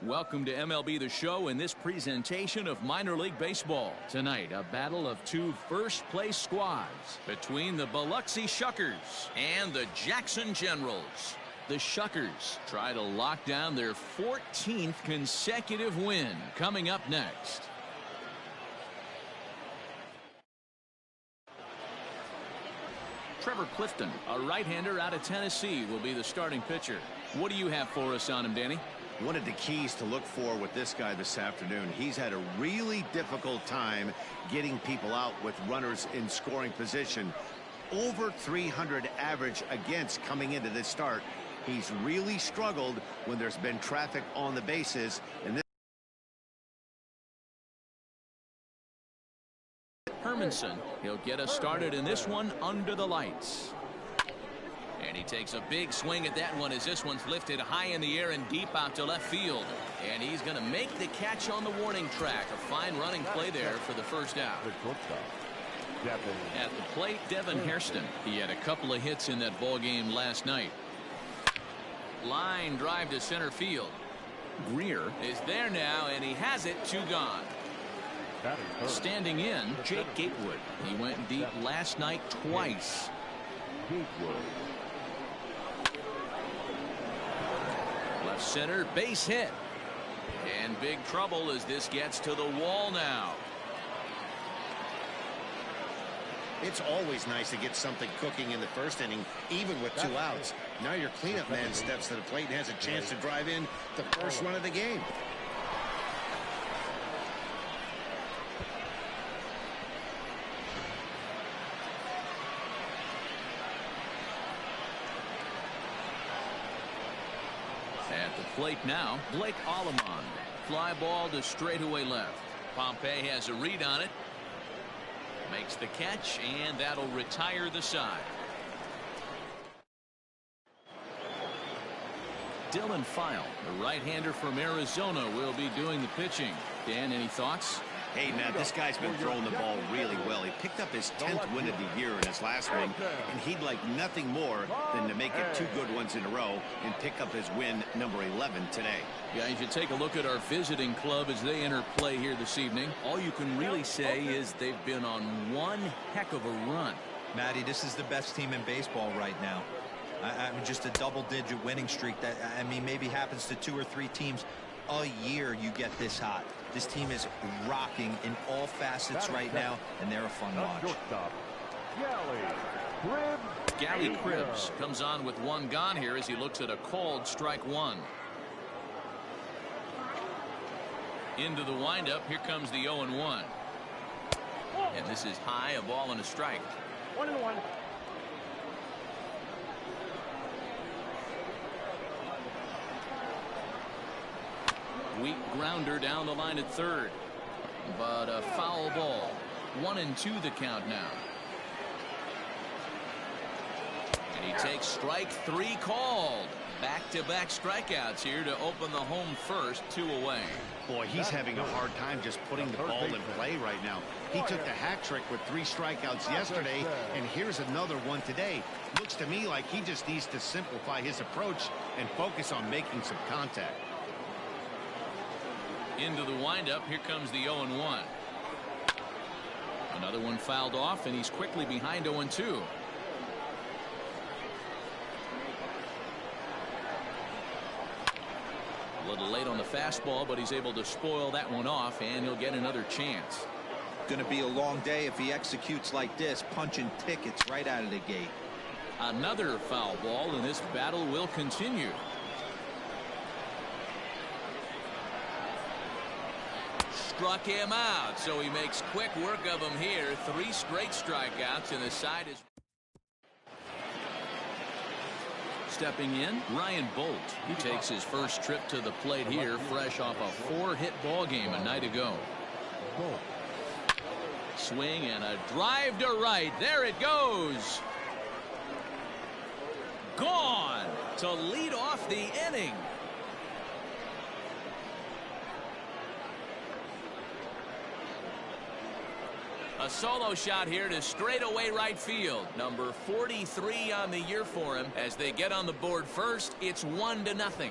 Welcome to MLB The Show in this presentation of minor league baseball. Tonight, a battle of two first-place squads between the Biloxi Shuckers and the Jackson Generals. The Shuckers try to lock down their 14th consecutive win. Coming up next. Trevor Clifton, a right-hander out of Tennessee, will be the starting pitcher. What do you have for us on him, Danny? One of the keys to look for with this guy this afternoon, he's had a really difficult time getting people out with runners in scoring position. Over 300 average against coming into this start. He's really struggled when there's been traffic on the bases. And Hermanson, he'll get us started in this one under the lights. And he takes a big swing at that one as this one's lifted high in the air and deep out to left field. And he's going to make the catch on the warning track. A fine running play there for the first out. At the plate, Devin Hairston. He had a couple of hits in that ball game last night. Line drive to center field. Greer is there now, and he has it. Two gone. Standing in, Jake Gatewood. He went deep last night twice. Left center, base hit. And big trouble as this gets to the wall now. it's always nice to get something cooking in the first inning, even with 2 outs. Now your cleanup man steps to the plate and has a chance to drive in the first run of the game. At the plate now, Blake Allemond. Fly ball to straightaway left. Pompey has a read on it. Makes the catch, and that'll retire the side. Dylan File, the right-hander from Arizona, will be doing the pitching. Dan, any thoughts? Hey, Matt, this guy's been throwing the ball really well. He picked up his 10th win of the year in his last one, and he'd like nothing more than to make it 2 good ones in a row and pick up his win number 11 today. Yeah, you should take a look at our visiting club as they enter play here this evening. All you can really say is they've been on one heck of a run. Matty, this is the best team in baseball right now. I mean, just a double-digit winning streak that, I mean, maybe happens to 2 or 3 teams a year. You get this hot. This team is rocking in all facets right now, and they're a fun watch. Gally Cribbs comes on with 1 gone here as he looks at a called strike 1. Into the windup, here comes the 0-1. And this is high, a ball and a strike. 1-1. Weak grounder down the line at third, but a foul ball. 1-2 the count now. And he takes strike 3 called. Back-to-back strikeouts here to open the home first, 2 away. Boy, he's having a hard time just putting the ball in play right now. He took the hat trick with 3 strikeouts yesterday, and here's another one today. Looks to me like he just needs to simplify his approach and focus on making some contact. Into the windup, here comes the 0-1. Another one fouled off, and he's quickly behind 0-2. A little late on the fastball, but he's able to spoil that one off, and he'll get another chance. Going to be a long day if he executes like this, punching tickets right out of the gate. Another foul ball, and this battle will continue. Struck him out, so he makes quick work of him here. 3 straight strikeouts, and the side is. Stepping in, Ryan Bolt. He takes his first trip to the plate here, fresh off a 4-hit ball game a night ago. Swing and a drive to right. There it goes. Gone to lead off the inning. A solo shot here to straightaway right field. Number 43 on the year for him. As they get on the board first, it's 1-0.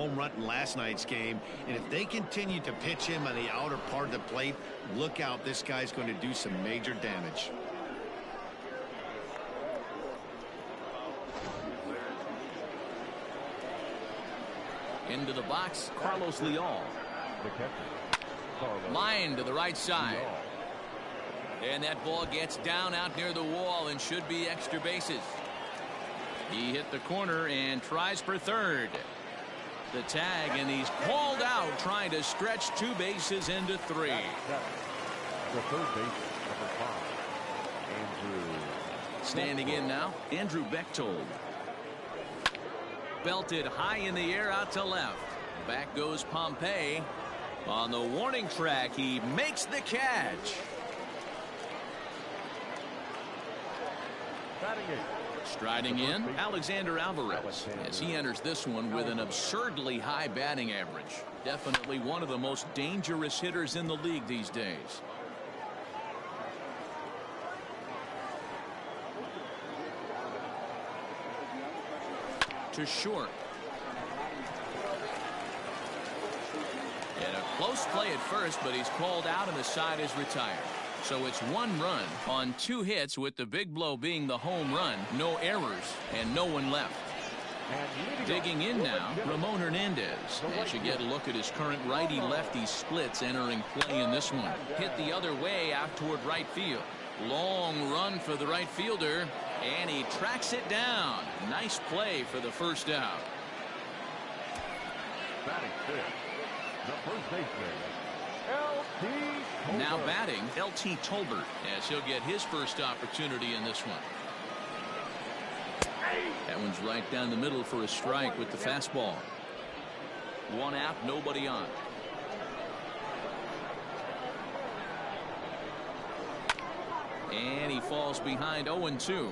home run in last night's game. And if they continue to pitch him on the outer part of the plate, look out. This guy's going to do some major damage. Into the box, Carlos Leal. Line to the right side. And that ball gets down out near the wall and should be extra bases. He hit the corner and tries for third. The tag, and he's called out trying to stretch 2 bases into 3. The third baseman, number 5, Andrew. Standing in now, Andrew Bechtold. Belted high in the air out to left. Back goes Pompey. On the warning track, he makes the catch. Striding in, Alexander Alvarez, as he enters this one with an absurdly high batting average. Definitely one of the most dangerous hitters in the league these days. To short. And a close play at first, but he's called out and the side is retired. So it's 1 run on 2 hits, with the big blow being the home run. No errors and no one left. Digging in now, Ramon Hernandez. As you get a look at his current righty-lefty splits entering play in this one. Hit the other way out toward right field. Long run for the right fielder, and he tracks it down. Nice play for the first out. Batting fifth, the first baseman, L.T. Tolbert. Now batting, L.T. Tolbert, as he'll get his first opportunity in this one. That one's right down the middle for a strike with the fastball. 1 out, nobody on. And he falls behind 0-2.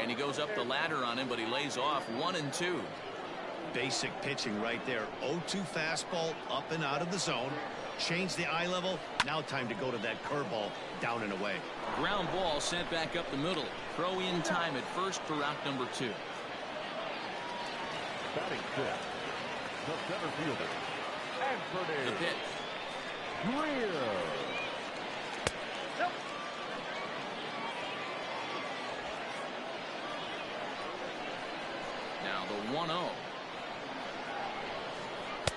And he goes up the ladder on him, but he lays off 1-2. Basic pitching right there. 0-2 fastball up and out of the zone. Change the eye level. Now time to go to that curveball down and away. Ground ball sent back up the middle. Throw in time at first for out number 2. Batting fifth, the center fielder, Anthony. The pitch. Greer. Now the 1-0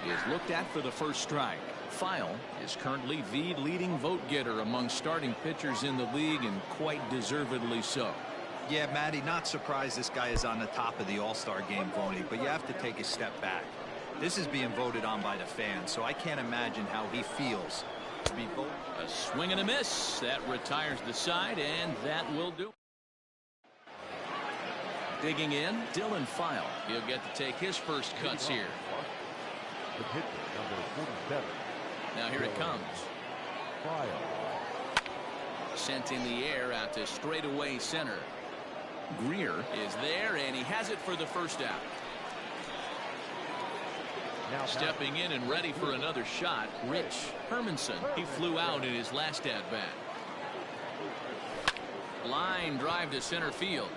is looked at for the first strike. File is currently the leading vote getter among starting pitchers in the league, and quite deservedly so. Yeah, Matty, not surprised this guy is on the top of the All-Star game voting, but you have to take a step back. This is being voted on by the fans, so I can't imagine how he feels to be voted. A swing and a miss. That retires the side, and that will do. Digging in, Dylan File. He'll get to take his first cuts here. The pitcher, number 47. Now here it comes. File. Sent in the air out to straightaway center. Greer is there, and he has it for the first out. Now Stepping in and ready for another shot, Rich Hermanson. He flew out in his last at-bat. Line drive to center field.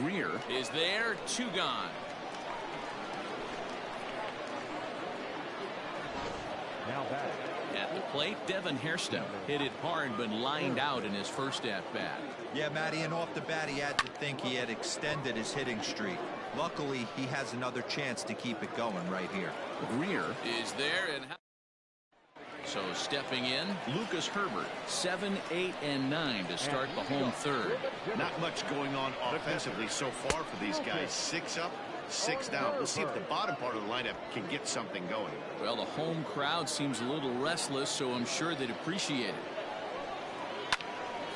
Greer is there, 2 gone. Now batting. At the plate, Devin Hairstep hit it hard but lined out in his first at-bat. Yeah, Matty, and off the bat he had to think he had extended his hitting streak. Luckily, he has another chance to keep it going right here. Greer is there, and so stepping in, Lucas Herbert, 7, 8, and 9 to start the home third. Not much going on offensively so far for these guys. 6 up, 6 down. We'll see if the bottom part of the lineup can get something going. Well, the home crowd seems a little restless, so I'm sure they'd appreciate it.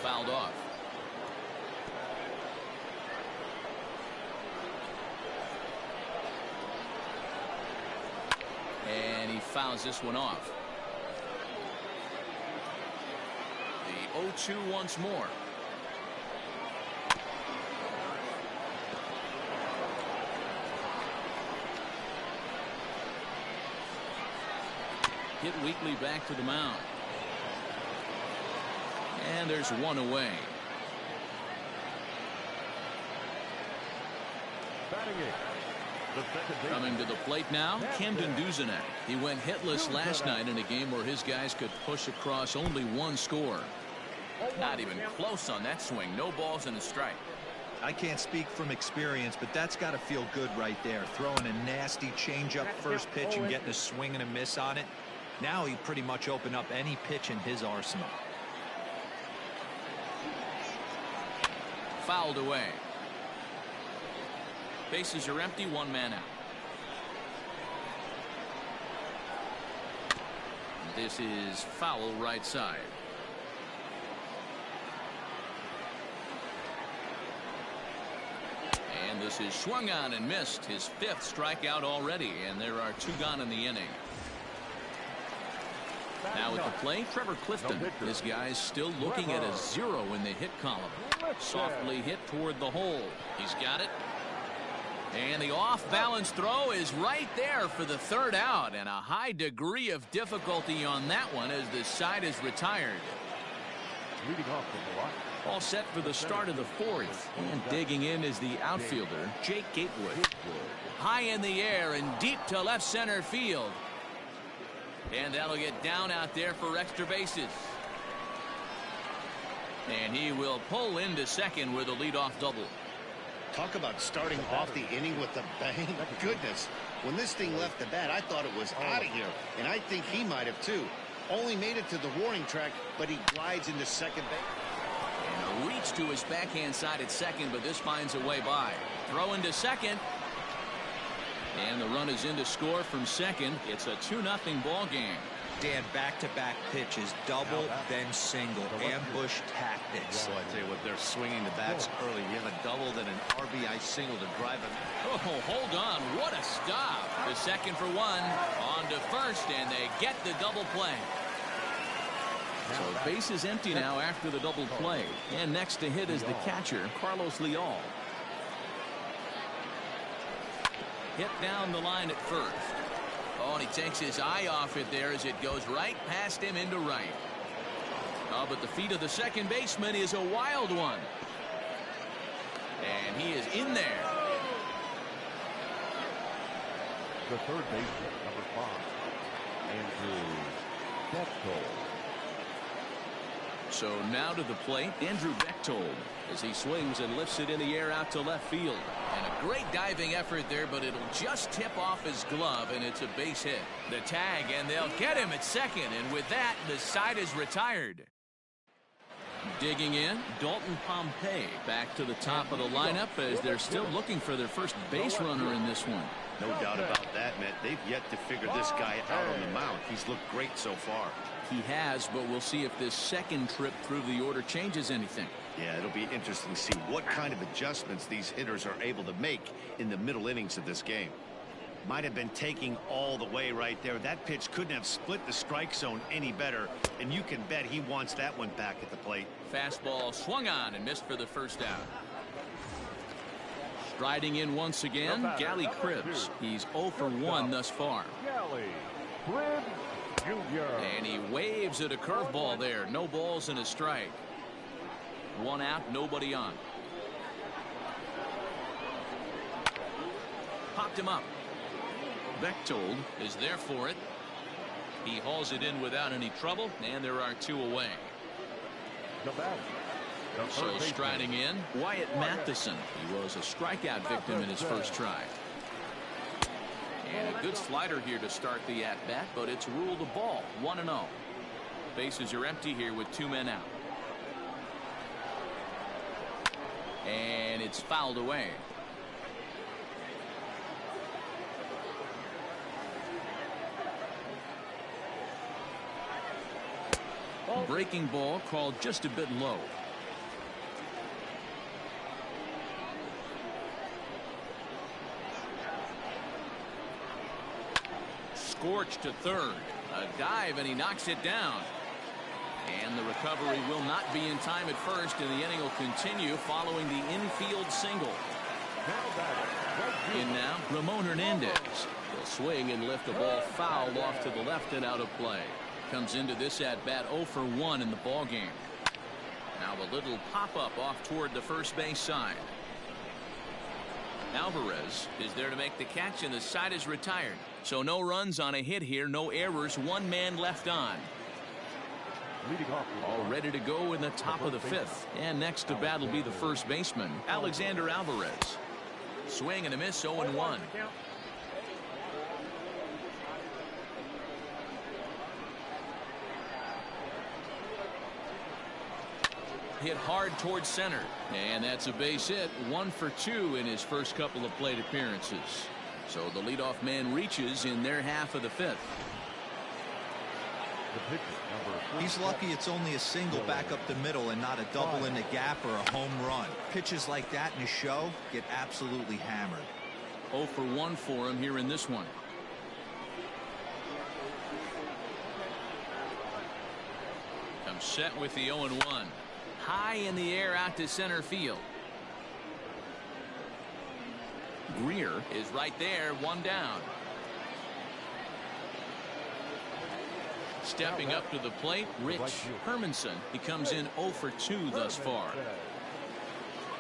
Fouled off. And he fouls this one off. The 0-2 once more. Hit weakly back to the mound. And there's one away. Batting eighth. The second baseman. Coming to the plate now, Camden Duzenak. He went hitless last night in a game where his guys could push across only 1 score. Not even close on that swing. No balls and a strike. I can't speak from experience, but that's got to feel good right there. Throwing a nasty changeup first pitch and getting a swing and a miss on it. Now he pretty much opened up any pitch in his arsenal. Fouled away. Bases are empty, 1 man out. This is foul right side. And this is swung on and missed. His 5th strikeout already, and there are 2 gone in the inning. Now at the plate, Trevor Clifton. This guy's still looking at a 0 in the hit column. Softly hit toward the hole. He's got it. And the off-balance throw is right there for the 3rd out, and a high degree of difficulty on that one as the side is retired. Leading off from the lot. All set for the start of the 4th. And digging in is the outfielder, Jake Gatewood. High in the air and deep to left center field. And that'll get down out there for extra bases. And he will pull into second with a leadoff double. Talk about starting off the inning with a bang. Goodness, when this thing left the bat, I thought it was out of here, and I think he might have too. Only made it to the warning track, but he glides into second base. And a reach to his backhand side at second, but this finds a way by. Throw into second. And the run is in to score from second. It's a 2-0 ball game. Dan, back-to-back pitches, double, then single, ambush tactics. Well, I tell you what, they're swinging the bats early. You have a double, then an RBI single to drive it. Oh, hold on. What a stop. The second for 1. On to first, and they get the double play. So base is empty now after the double play. And next to hit is the catcher, Carlos Leal. Hit down the line at first. Oh, and he takes his eye off it there as it goes right past him into right. Oh, but the feet of the second baseman is a wild one. And he is in there. The third baseman, number 5, Andrew Bechtold. So now to the plate, Andrew Bechtold, as he swings and lifts it in the air out to left field. And a great diving effort there, but it'll just tip off his glove, and it's a base hit. The tag, and they'll get him at second, and with that, the side is retired. Digging in, Dalton Pompey back to the top of the lineup as they're still looking for their first base runner in this one. No doubt about that, Matt. They've yet to figure this guy out on the mound. He's looked great so far. He has, but we'll see if this second trip through the order changes anything. Yeah, it'll be interesting to see what kind of adjustments these hitters are able to make in the middle innings of this game. Might have been taking all the way right there. That pitch couldn't have split the strike zone any better, and you can bet he wants that one back at the plate. Fastball swung on and missed for the first out. Striding in once again, Gally Cribbs. He's 0 for 1 thus far. Gally Cribbs Jr. And he waves at a curveball there. No balls and a strike. 1 out, nobody on. Popped him up. Bechtold is there for it. He hauls it in without any trouble, and there are 2 away. So striding in, Wyatt Matheson. He was a strikeout victim in his first try. And a good slider here to start the at-bat, but it's ruled a ball, 1-0. Bases are empty here with 2 men out. And it's fouled away. Breaking ball called just a bit low. Scorched to third. A dive, and he knocks it down. And the recovery will not be in time at first, and the inning will continue following the infield single. In now, Ramon Hernandez will swing and lift a ball fouled off to the left and out of play. Comes into this at bat 0 for 1 in the ball game. Now a little pop up off toward the first base side. Alvarez is there to make the catch, and the side is retired. So no runs on a hit here, no errors, 1 man left on. All ready to go in the top of the 5th. And next to bat will be the first baseman, Alexander Alvarez. Swing and a miss, 0-1. Hit hard towards center, and that's a base hit. 1 for 2 in his first couple of plate appearances. So the leadoff man reaches in their half of the 5th. He's lucky it's only a single back up the middle and not a double in the gap or a home run. Pitches like that in a show get absolutely hammered. 0 for 1 for him here in this one. Comes set with the 0-1. High in the air out to center field. Greer is right there, 1 down. Stepping up to the plate, Rich Hermanson. He comes in 0 for 2 thus far.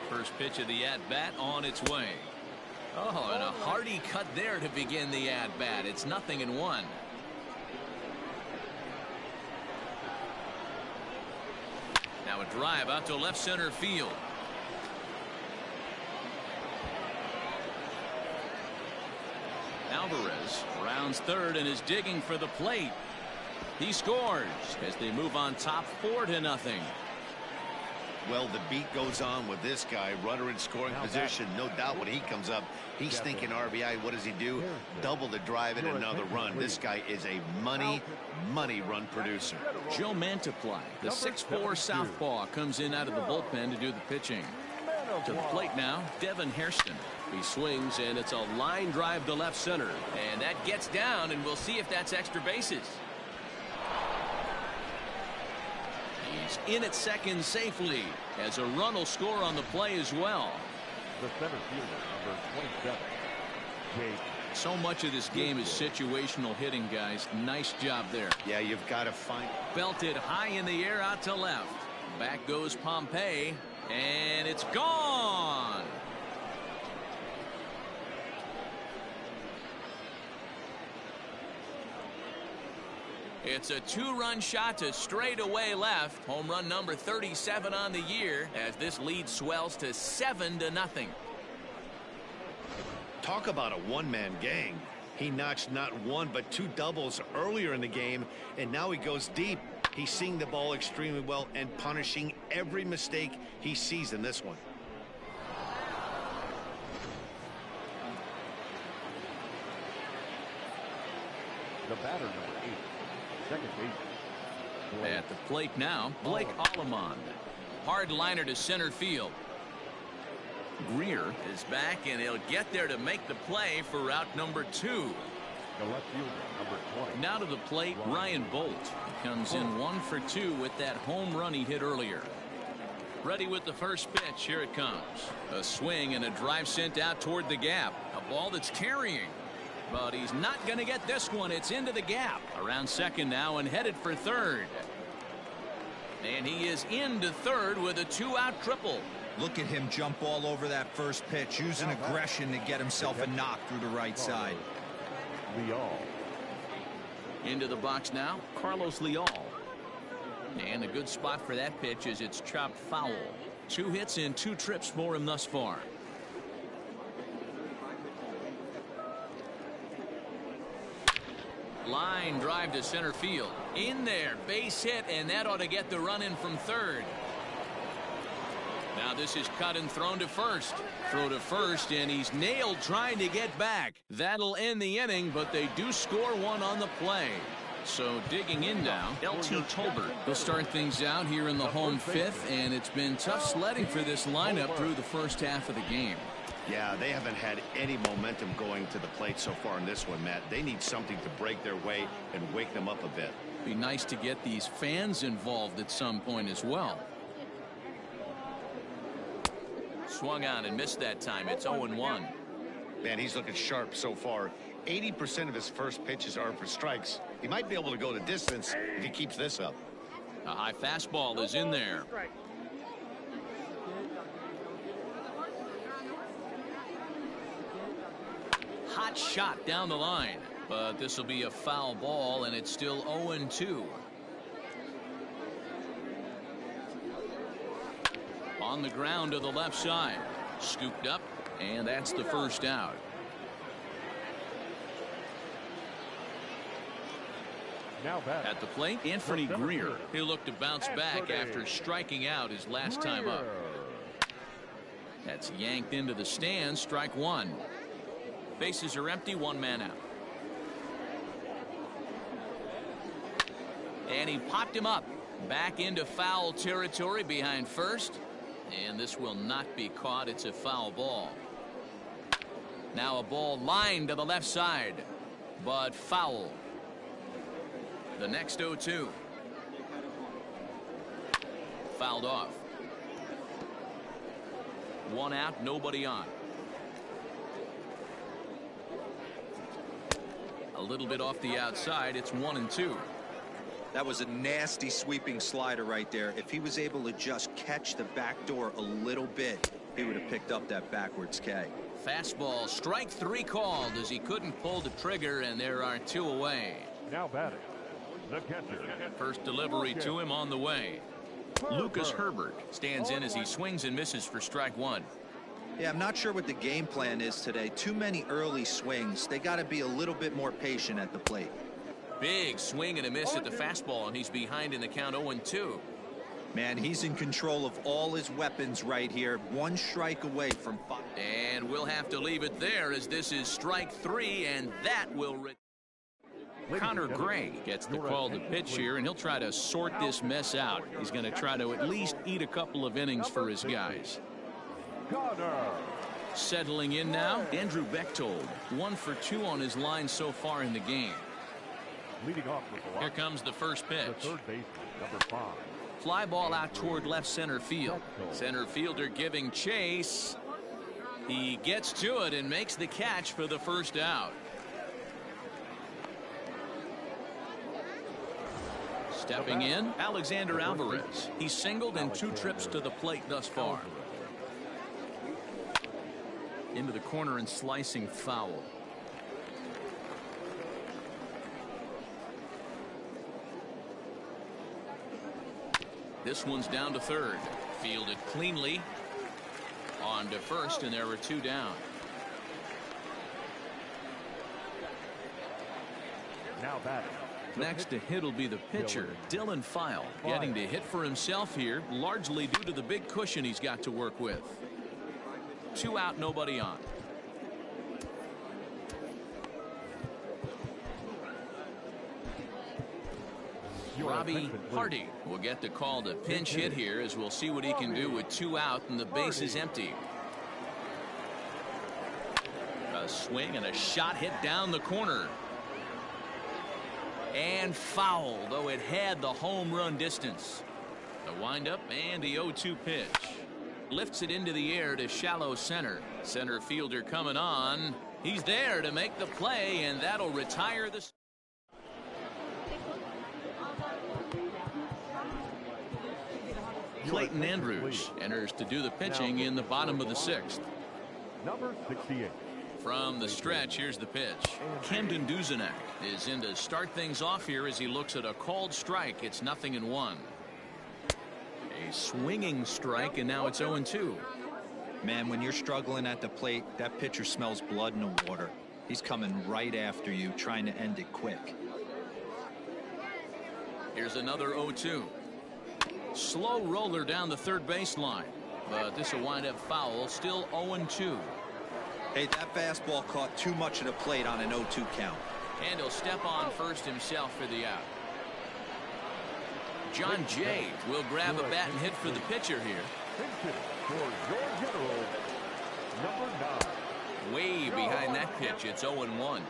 First pitch of the at-bat on its way. Oh, and a hearty cut there to begin the at-bat. It's 0-1. Now a drive out to left center field. Alvarez rounds third and is digging for the plate. He scores as they move on top 4-0. Well, the beat goes on with this guy. Runner in scoring position. No doubt when he comes up, he's thinking RBI. What does he do? Double the drive and another run. This guy is a money run producer. Joe Mantiply, the 6'4" southpaw, comes in out of the bullpen to do the pitching. To the plate now, Devin Hairston. He swings, and it's a line drive to left center. And that gets down, and we'll see if that's extra bases. He's in at second safely as a run will score on the play as well. The center fielder, number 27, Jake. So much of this game is situational hitting, guys. Nice job there. Yeah, you've got to find. Belted high in the air out to left. Back goes Pompey, and it's gone. It's a two-run shot to straightaway left. Home run number 37 on the year as this lead swells to 7-0. Talk about a one-man gang. He notched not one but two doubles earlier in the game, and now he goes deep. He's seeing the ball extremely well and punishing every mistake he sees in this one. The batter, number 8, second base. At the plate now, Blake Allemond. Hard liner to center field. Greer is back, and he'll get there to make the play for route number 2. The left fielder, number 20. Now to the plate, Ryan Bolt. He comes in 1 for 2 with that home run he hit earlier. Ready with the first pitch. Here it comes. A swing and a drive sent out toward the gap. A ball that's carrying. But he's not going to get this one. It's into the gap. Around second now and headed for third. And he is into third with a 2-out triple. Look at him jump all over that first pitch, using aggression to get himself a knock through the right side. Leal. Into the box now, Carlos Leal. And a good spot for that pitch is it's chopped foul. 2 hits and 2 trips for him thus far. Line drive to center field. In there, base hit, and that ought to get the run in from third. Now this is cut and thrown to first. Throw to first, and he's nailed trying to get back. That'll end the inning, but they do score one on the play. So digging in now, LT Tolbert. He'll start things out here in the home fifth, and it's been tough sledding for this lineup through the first half of the game. Yeah, they haven't had any momentum going to the plate so far in this one, Matt. They need something to break their way and wake them up a bit. Be nice to get these fans involved at some point as well. Swung on and missed that time. It's 0-1. Man, he's looking sharp so far. 80% of his first pitches are for strikes. He might be able to go the distance if he keeps this up. A high fastball is in there. Hot shot down the line, but this will be a foul ball, and it's still 0-2. On the ground to the left side, scooped up, and that's the first out. Now back At the plate, Anthony Greer. He'll look to bounce back after striking out his last time up. That's yanked into the stands. Strike one. Bases are empty. 1 man out. And he popped him up. Back into foul territory behind first. And this will not be caught. It's a foul ball. Now a ball lined to the left side, but foul. The next 0-2. Fouled off. 1 out, nobody on. A little bit off the outside. It's 1-2. That was a nasty sweeping slider right there. If he was able to just catch the back door a little bit, he would have picked up that backwards K. Fastball, strike 3 called as he couldn't pull the trigger, and there are 2 away. Now batting, the catcher. First delivery to him on the way. Lucas Herbert stands in as he swings and misses for strike 1. Yeah, I'm not sure what the game plan is today. Too many early swings. They got to be a little bit more patient at the plate. Big swing and a miss at the fastball, and he's behind in the count 0-2. Man, he's in control of all his weapons right here. 1 strike away from 5. And we'll have to leave it there as this is strike 3, and that will... Connor Gray gets the call to pitch here, and he'll try to sort this mess out. He's going to try to at least eat a couple of innings for his guys. Settling in now, Andrew Bechtold. 1 for 2 on his line so far in the game. Leading off with the Here comes the first pitch. The third baseman, number 5, Fly ball out toward left center field. Center fielder giving chase. He gets to it and makes the catch for the first out. Stepping in, Alexander Alvarez. He's singled in 2 trips to the plate thus far. Into the corner and slicing foul. This one's down to third. Fielded cleanly. On to first, and there were 2 down. Now batting. Next to hit will be the pitcher, Dylan File, getting to hit for himself here, largely due to the big cushion he's got to work with. 2 out, nobody on. Robbie Hardy will get the call to pinch hit here, as we'll see what he can do with 2 out and the base is empty. A swing and a shot hit down the corner. And foul, though it had the home run distance. The windup and the 0-2 pitch. Lifts it into the air to shallow center. Center fielder coming on. He's there to make the play, and that'll retire the... Clayton Andrews enters to do the pitching in the bottom of the 6th. Number 68. From the stretch, here's the pitch. Camden Duzenak is in to start things off here as he looks at a called strike. It's 0-1. A swinging strike, and now it's 0-2. Man, when you're struggling at the plate, that pitcher smells blood in the water. He's coming right after you, trying to end it quick. Here's another 0-2. Slow roller down the third baseline, but this will wind up foul. Still 0-2. Hey, that fastball caught too much of the plate on an 0-2 count. And he'll step on first himself for the out. John Jay will grab a bat and hit for the pitcher here. For your general, number 9. Way behind that pitch, it's 0-1.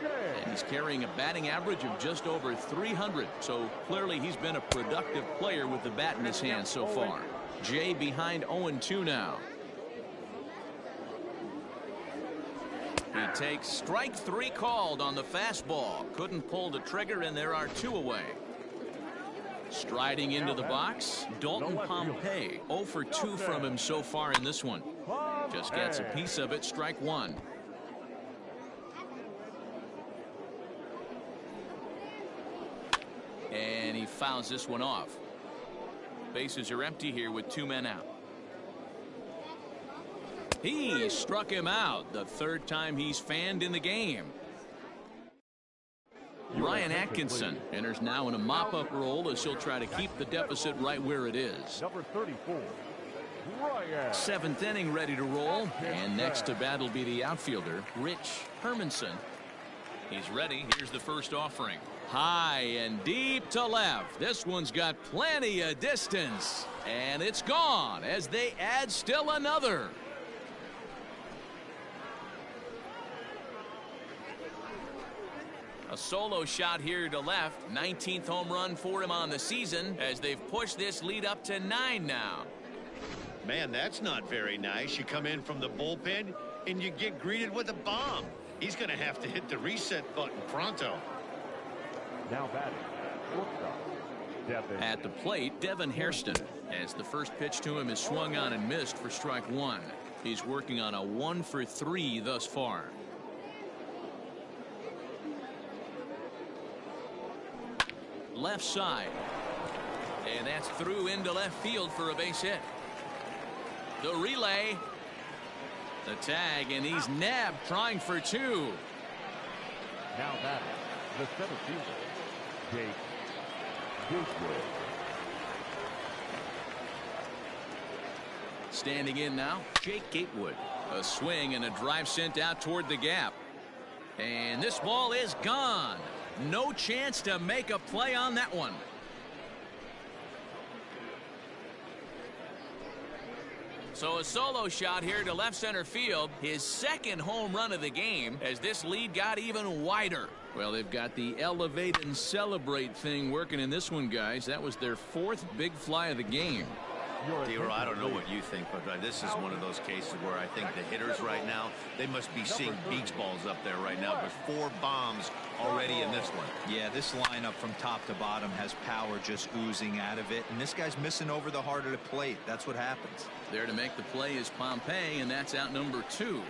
And he's carrying a batting average of just over 300. So clearly he's been a productive player with the bat in his hand so far. Jay behind 0-2 now. He takes strike 3 called on the fastball. Couldn't pull the trigger, and there are 2 away. Striding into the box, Dalton Pompey. 0 for 2 from him so far in this one. Just gets a piece of it, strike 1. And he fouls this one off. Bases are empty here with 2 men out. He struck him out, the 3rd time he's fanned in the game. Ryan Atkinson enters now in a mop-up role as he'll try to keep the deficit right where it is. Number 34. Ryan. 7th inning ready to roll, and next to bat will be the outfielder, Rich Hermanson. He's ready. Here's the first offering. High and deep to left. This one's got plenty of distance, and it's gone as they add still another. A solo shot here to left. 19th home run for him on the season as they've pushed this lead up to 9 now. Man, that's not very nice. You come in from the bullpen and you get greeted with a bomb. He's going to have to hit the reset button pronto. Now batting. At the plate, Devin Hairston, as the first pitch to him is swung on and missed for strike 1. He's working on a 1 for 3 thus far. Left side, and that's through into left field for a base hit. The relay, the tag, and he's nabbed trying for 2. Now batting, the center fielder, Jake Gatewood. Standing in now, Jake Gatewood. A swing and a drive sent out toward the gap, and this ball is gone. No chance to make a play on that one. So a solo shot here to left center field. His 2nd home run of the game as this lead got even wider. Well, they've got the elevate and celebrate thing working in this one, guys. That was their 4th big fly of the game. D-Roll, I don't know what you think, but this is one of those cases where I think the hitters right now, they must be seeing beach balls up there right now. With 4 bombs already in this one. Yeah, this lineup from top to bottom has power just oozing out of it, and this guy's missing over the heart of the plate. That's what happens. There to make the play is Pompey, and that's out number 2.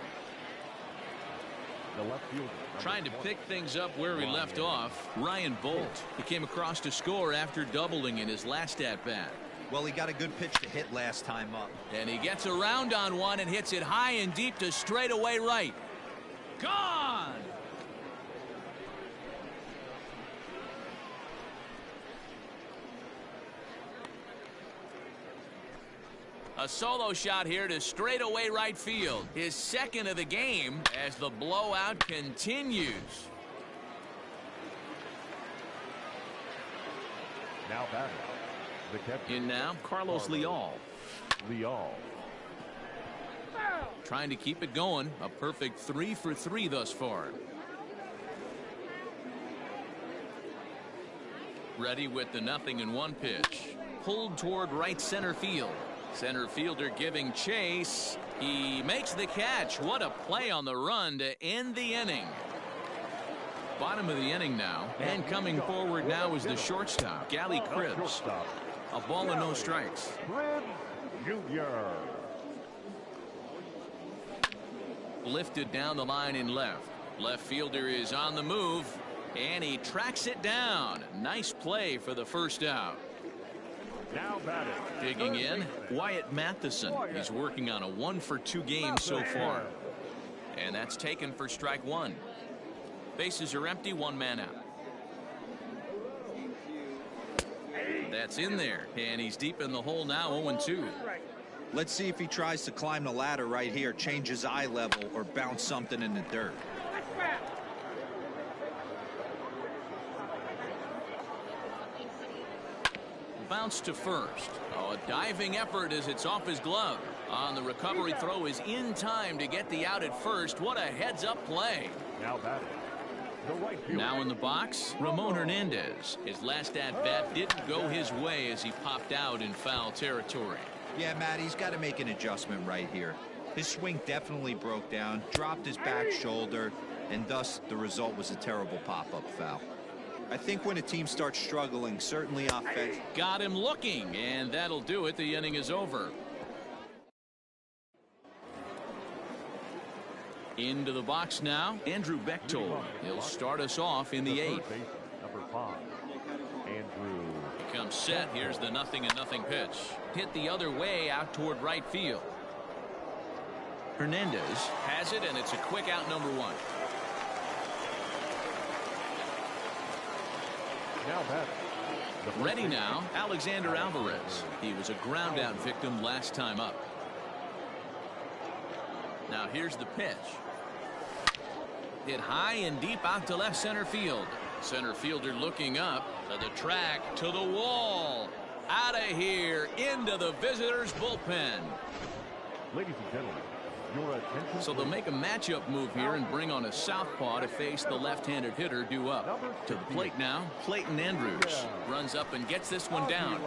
The left fielder, Trying to pick things up where we left off, Ryan Bolt. He came across to score after doubling in his last at-bat. Well, he got a good pitch to hit last time up. And he gets around on one and hits it high and deep to straightaway right. Gone! A solo shot here to straightaway right field. His 2nd of the game as the blowout continues. now batting. The catcher. In now, Carlos Leal. Trying to keep it going. A perfect 3 for 3 thus far. Ready with the 0-1 pitch. Pulled toward right center field. Center fielder giving chase. He makes the catch. What a play on the run to end the inning. Bottom of the inning now. And coming forward now is the shortstop, Gally Cribbs. A ball and no strikes. Cribbs Jr. Lifted down the line in left. Left fielder is on the move. And he tracks it down. Nice play for the first out. Now batting. Digging in, Wyatt Matheson. He's working on a 1 for 2 game so far. And that's taken for strike 1. Bases are empty, 1 man out. That's in there. And he's deep in the hole now, 0-2. Let's see if he tries to climb the ladder right here, change his eye level, or bounce something in the dirt. Bounce to first. Oh, a diving effort as it's off his glove. On the recovery throw is in time to get the out at first. What a heads-up play. Now batting. The right fielder. Now in the box, Ramon Hernandez. His last at-bat didn't go his way as he popped out in foul territory. Yeah, Matt, he's got to make an adjustment right here. His swing definitely broke down, dropped his back shoulder, and thus the result was a terrible pop-up foul. I think when a team starts struggling, certainly offense. Got him looking, and that'll do it. The inning is over. Into the box now, Andrew Bechtold. He'll start us off in the 8th. Number 5, Andrew. He comes set. Here's the 0-0 pitch. Hit the other way out toward right field. Hernandez has it, and it's a quick out, number 1. Now batting. Ready now, Alexander Alvarez. He was a ground out victim last time up. Now here's the pitch. Hit high and deep out to left center field. Center fielder looking up to the track, to the wall. Out of here, into the visitors' bullpen. Ladies and gentlemen, your attention. So they'll make a matchup move here and bring on a southpaw to face the left-handed hitter due up. To the plate now, Clayton Andrews runs up and gets this one down.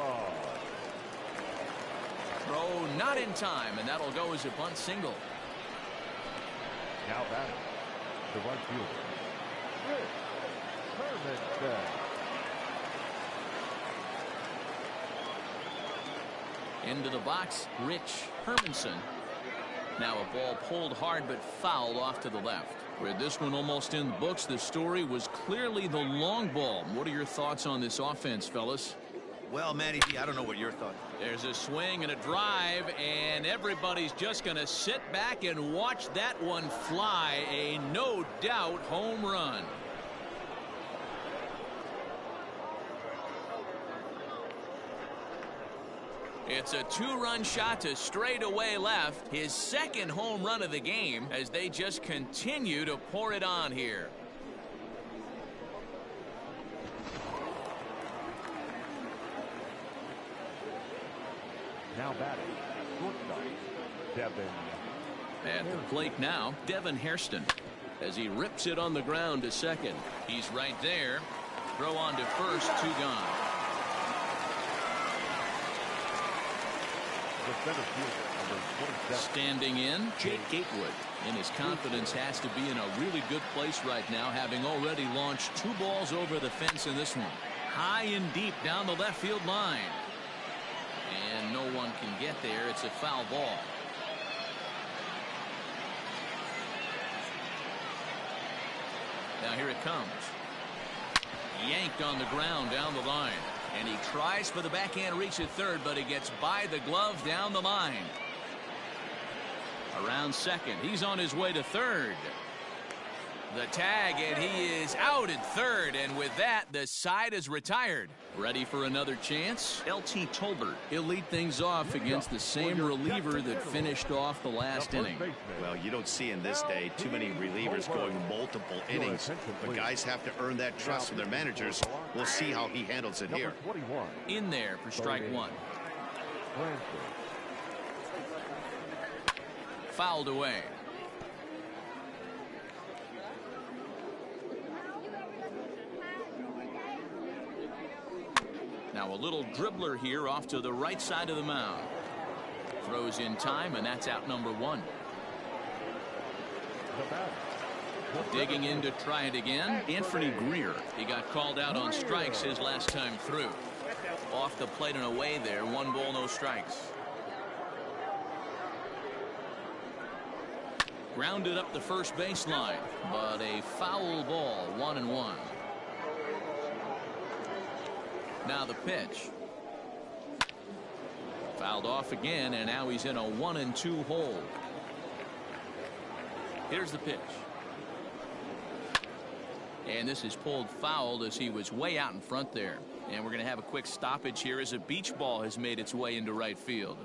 Throw not in time, and that'll go as a bunt single. Now batting. The right fielder. Herman. Into the box, Rich Hermanson. Now a ball pulled hard but fouled off to the left. With this one almost in the books, the story was clearly the long ball. What are your thoughts on this offense, fellas? Well, Matty B, I don't know what your thought. There's a swing and a drive, and everybody's just going to sit back and watch that one fly. A no doubt home run. It's a 2-run shot to straightaway left. His 2nd home run of the game as they just continue to pour it on here. Now batting. Shortstop. Devin. At the plate now, Devin Hairston. as he rips it on the ground to second. He's right there. Throw on to first, 2 gone. Standing in, Jake Gatewood. And his confidence has to be in a really good place right now, having already launched 2 balls over the fence in this one. High and deep down the left field line. And no one can get there. It's a foul ball. Now here it comes. Yanked on the ground down the line. And he tries for the backhand reach at third, but he gets by the glove down the line. Around second. He's on his way to third. The tag, and he is out at third, and with that, the side is retired. Ready for another chance? LT Tolbert. He'll lead things off against the same reliever that finished off the last inning. Well, you don't see in this day too many relievers going multiple innings, but guys have to earn that trust from their managers. We'll see how he handles it here. In there for strike 1. Fouled away. Now a little dribbler here off to the right side of the mound. Throws in time, and that's out number 1. Digging in to try it again, Anthony Greer. He got called out on strikes his last time through. Off the plate and away there, 1 ball, no strikes. Grounded up the first baseline, but a foul ball, 1-1. Now the pitch. Fouled off again, and now he's in a 1-2 hole. Here's the pitch. And this is pulled foul as he was way out in front there. And we're going to have a quick stoppage here as a beach ball has made its way into right field.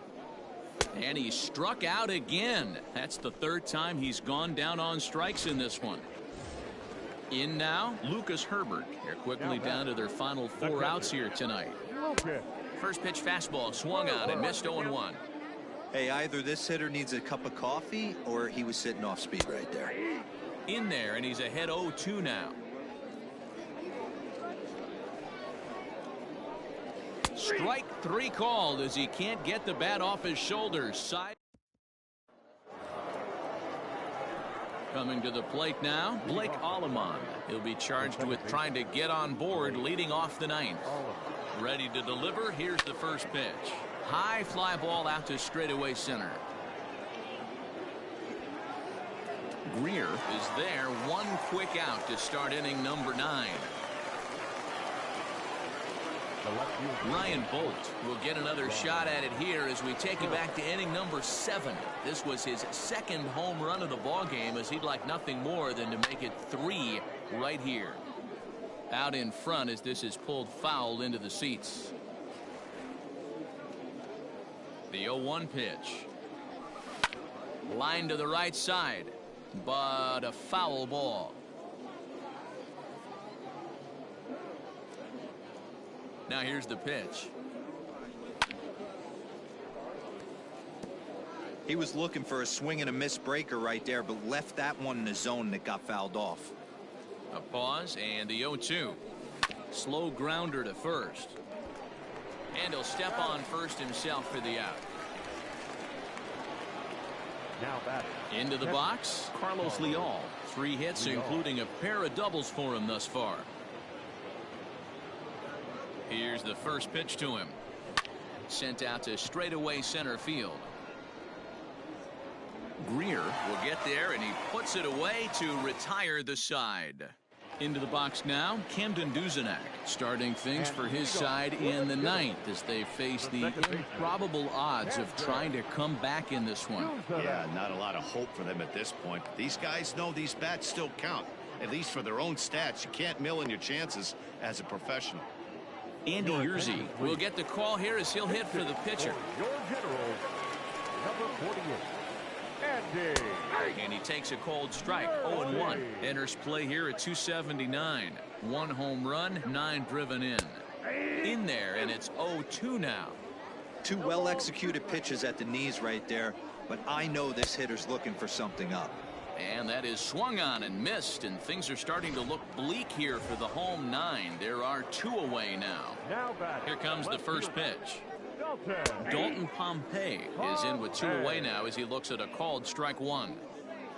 And he struck out again. That's the 3rd time he's gone down on strikes in this one. In now, Lucas Herbert. They're quickly down to their final 4 outs here tonight. First pitch fastball swung on and missed 0-1. Hey, either this hitter needs a cup of coffee or he was sitting off speed right there. In there, and he's ahead 0-2 now. Strike 3 called as he can't get the bat off his shoulders. Side. Coming to the plate now, Blake Alleman. He'll be charged with trying to get on board leading off the 9th. Ready to deliver. Here's the first pitch. High fly ball out to straightaway center. Greer is there. 1 quick out to start inning number 9. Ryan Bolt will get another shot at it here as we take it back to inning number 7. This was his 2nd home run of the ball game, as he'd like nothing more than to make it 3 right here. Out in front as this is pulled foul into the seats. The 0-1 pitch. Line to the right side, but a foul ball. Now here's the pitch. He was looking for a swing and a miss breaker right there, but left that one in the zone that got fouled off. A pause and the 0-2. Slow grounder to first. And he'll step on first himself for the out. Now batting. Into the box, Carlos Leal. 3 hits, including a pair of doubles for him thus far. Here's the first pitch to him. Sent out to straightaway center field. Greer will get there, and he puts it away to retire the side. Into the box now, Camden Duzenak, starting things for his side in the 9th as they face the improbable odds of trying to come back in this one. Yeah, not a lot of hope for them at this point. These guys know these bats still count, at least for their own stats. You can't mill in your chances as a professional. Andy Yerzy will get the call here as he'll hit for the pitcher. Your general, number 48, Andy. And he takes a cold strike. 0-1. Enters play here at 279. 1 home run, 9 driven in. In there, and it's 0-2 now. 2 well-executed pitches at the knees right there, but I know this hitter's looking for something up. And that is swung on and missed, and things are starting to look bleak here for the home 9. There are 2 away now. Here comes the first pitch. Dalton Pompey is in with 2 away now as he looks at a called strike 1.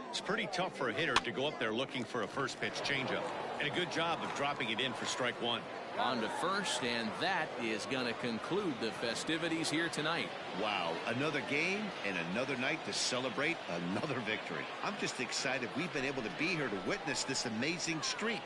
It's pretty tough for a hitter to go up there looking for a first pitch changeup, and a good job of dropping it in for strike 1. On to first, and that is going to conclude the festivities here tonight. Wow, another game and another night to celebrate another victory. I'm just excited we've been able to be here to witness this amazing streak.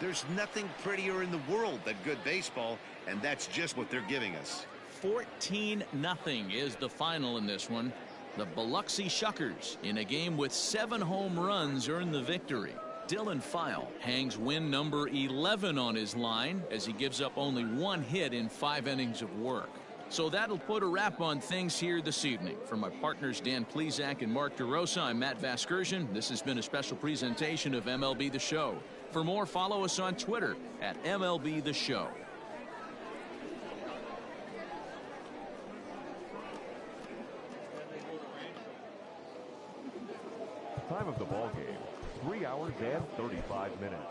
There's nothing prettier in the world than good baseball, and that's just what they're giving us. 14-0 is the final in this one. The Biloxi Shuckers, in a game with 7 home runs, earn the victory. Dylan File hangs win number 11 on his line as he gives up only 1 hit in 5 innings of work. So that'll put a wrap on things here this evening. For my partners Dan Plesac and Mark DeRosa, I'm Matt Vasgersian. This has been a special presentation of MLB The Show. For more, follow us on Twitter at MLB The Show. Time of the ball game, 3 hours and 35 minutes.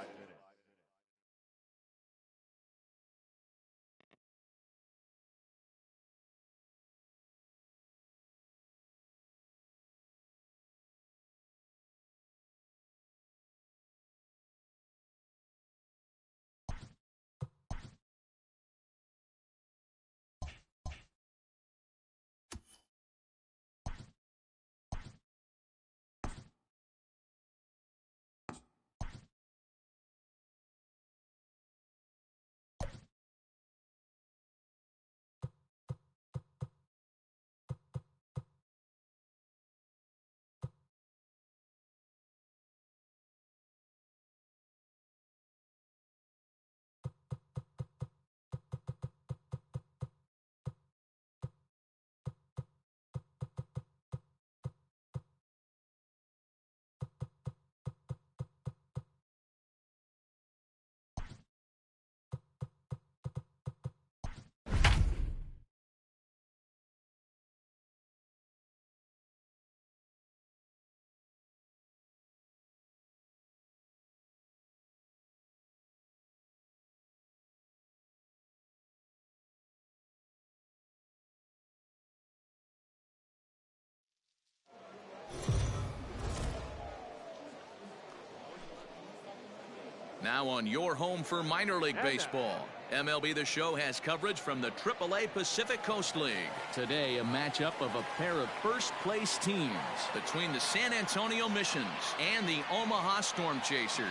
Now on your home for minor league baseball, MLB The Show has coverage from the AAA Pacific Coast League. Today, a matchup of a pair of first-place teams between the San Antonio Missions and the Omaha Storm Chasers.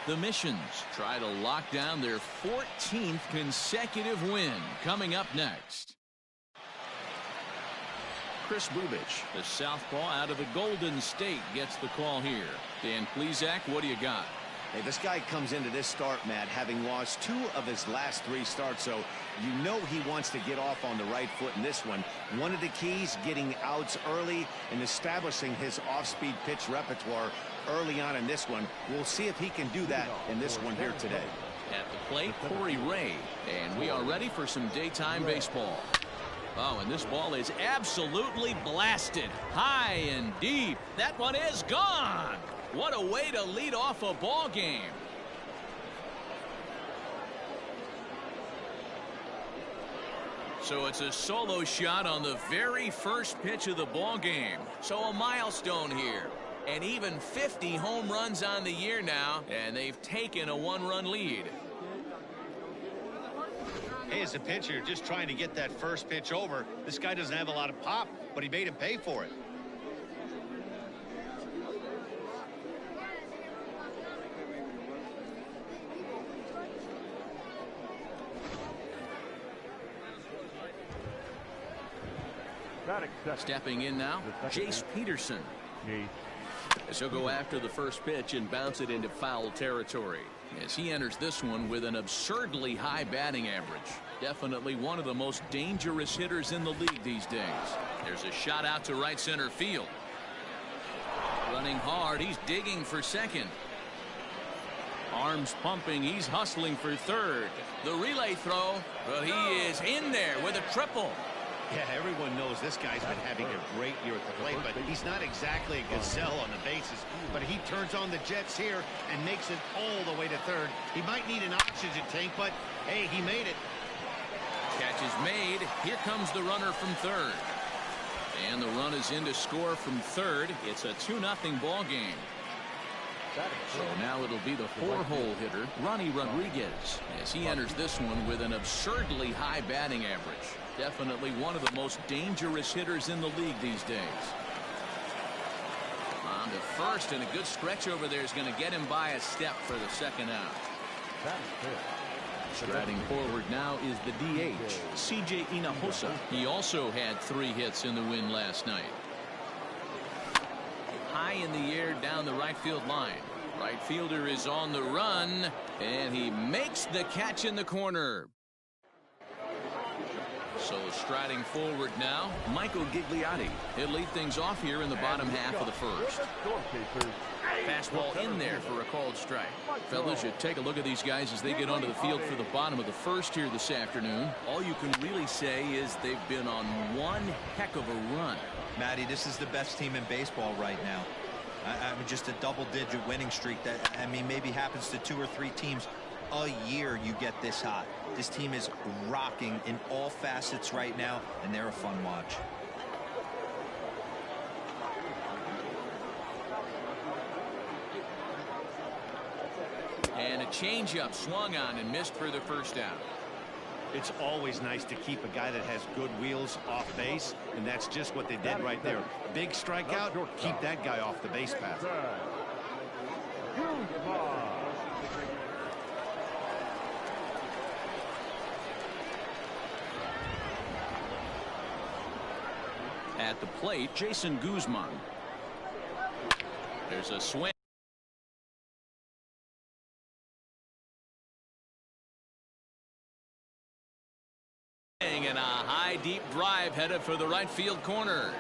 The Missions try to lock down their 14th consecutive win. Coming up next, Chris Bubich, the southpaw out of the Golden State, gets the call here. Dan Plesac, what do you got? Hey, this guy comes into this start, Matt, having lost 2 of his last 3 starts, so you know he wants to get off on the right foot in this one. One of the keys, getting outs early and establishing his off-speed pitch repertoire early on in this one. We'll see if he can do that in this one here today. At the plate, Corey Ray, and we are ready for some daytime baseball. Oh, and this ball is absolutely blasted. High and deep. That one is gone. What a way to lead off a ball game. So it's a solo shot on the very first pitch of the ball game. So a milestone here. And even 50 home runs on the year now, and they've taken a 1-run lead. Hey, as a pitcher, just trying to get that first pitch over. This guy doesn't have a lot of pop, but he made him pay for it. Stepping in now, Jace Peterson. As he'll go after the first pitch and bounce it into foul territory. As he enters this one with an absurdly high batting average. Definitely one of the most dangerous hitters in the league these days. There's a shot out to right center field. Running hard, he's digging for second. Arms pumping, he's hustling for third. The relay throw, but he is in there with a triple. Yeah, everyone knows this guy's been having a great year at the plate, but He's not exactly a gazelle on the bases, but he turns on the jets here and makes it all the way to third. He might need an oxygen tank, but hey, he made it. Catch is made. Here comes the runner from third. And the run is in to score from third. It's a 2-0 ball game. So now it'll be the 4-hole hitter, Ronnie Rodriguez, as he enters this one with an absurdly high batting average. Definitely one of the most dangerous hitters in the league these days. On to first, and a good stretch over there is going to get him by a step for the second out. Striding forward now is the DH, C.J. Hinojosa. He also had 3 hits in the win last night. High in the air down the right field line. Right fielder is on the run, and he makes the catch in the corner. So striding forward now, Michael Gigliotti. He'll lead things off here in the bottom half of the first. Fastball in there for a called strike. Fellas, you take a look at these guys as they get onto the field for the bottom of the first here this afternoon. All you can really say is they've been on one heck of a run. Matty, this is the best team in baseball right now. I mean, just a double-digit winning streak that, I mean, maybe happens to 2 or 3 teams a year. You get this hot. This team is rocking in all facets right now, and they're a fun watch. And a changeup swung on and missed for the first out. It's always nice to keep a guy that has good wheels off base, and that's just what they did right there. Big strikeout, keep that guy off the base path. At the plate, Jason Guzman. There's a swing. And a high deep drive headed for the right field corner,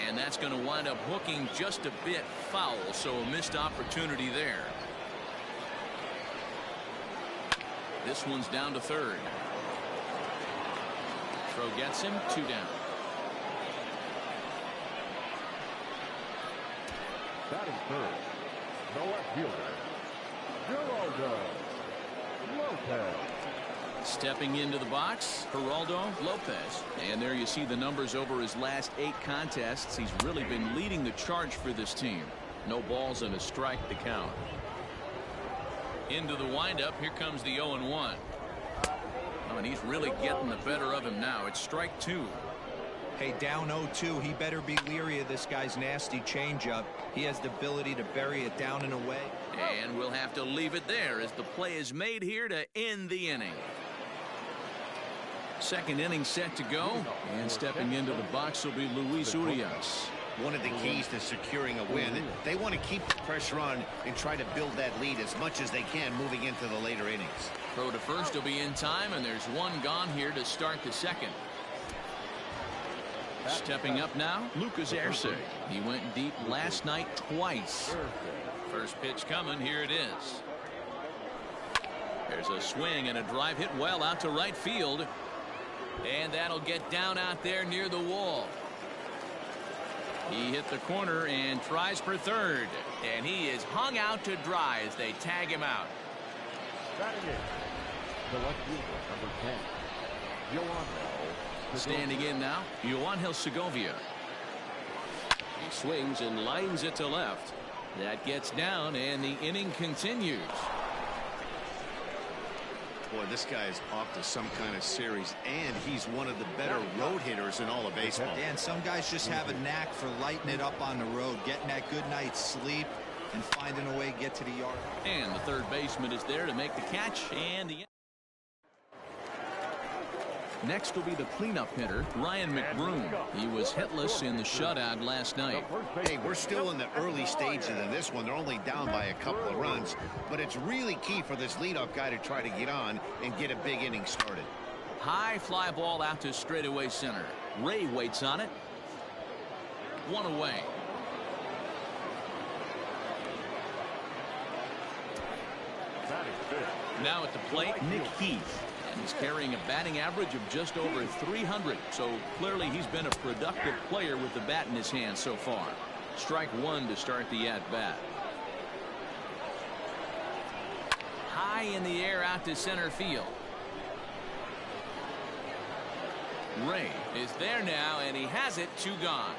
and that's going to wind up hooking just a bit foul, so a missed opportunity there. This one's down to third. Throw gets him, 2 down. Batting third, the left fielder, Geraldo Lopez. Stepping into the box, Geraldo Lopez. And there you see the numbers over his last 8 contests. He's really been leading the charge for this team. No balls and a strike to count. Into the windup, here comes the 0-1. Oh, and he's really getting the better of him now. It's strike 2. Hey, down 0-2, he better be leery of this guy's nasty changeup. He has the ability to bury it down and away. And we'll have to leave it there as the play is made here to end the inning. Second inning set to go, and stepping into the box will be Luis Urias. One of the keys to securing a win, they want to keep the pressure on and try to build that lead as much as they can moving into the later innings. Throw to first will be in time, and there's one gone here to start the second. Stepping up now, Lucas Arce. He went deep last night twice. First pitch coming, here it is. There's a swing and a drive hit well out to right field. And that'll get down out there near the wall. He hit the corner and tries for third. And he is hung out to dry as they tag him out. Batting in, the left fielder, number 10, Yoanel. Standing in now, Yoanel Segovia. He swings and lines it to left. That gets down, and the inning continues. Boy, this guy is off to some kind of series, and he's one of the better road hitters in all of baseball. And some guys just have a knack for lighting it up on the road, getting that good night's sleep, and finding a way to get to the yard. And the third baseman is there to make the catch, and the next will be the cleanup hitter, Ryan McBroom. He was hitless in the shutout last night. Hey, we're still in the early stages of this one. They're only down by a couple of runs, but it's really key for this leadoff guy to try to get on and get a big inning started. High fly ball out to straightaway center. Ray waits on it. 1 away. Now at the plate, Nick Heath. And he's carrying a batting average of just over 300. So clearly he's been a productive player with the bat in his hand so far. Strike one to start the at-bat. High in the air out to center field. Ray is there now, and he has it. 2 gone.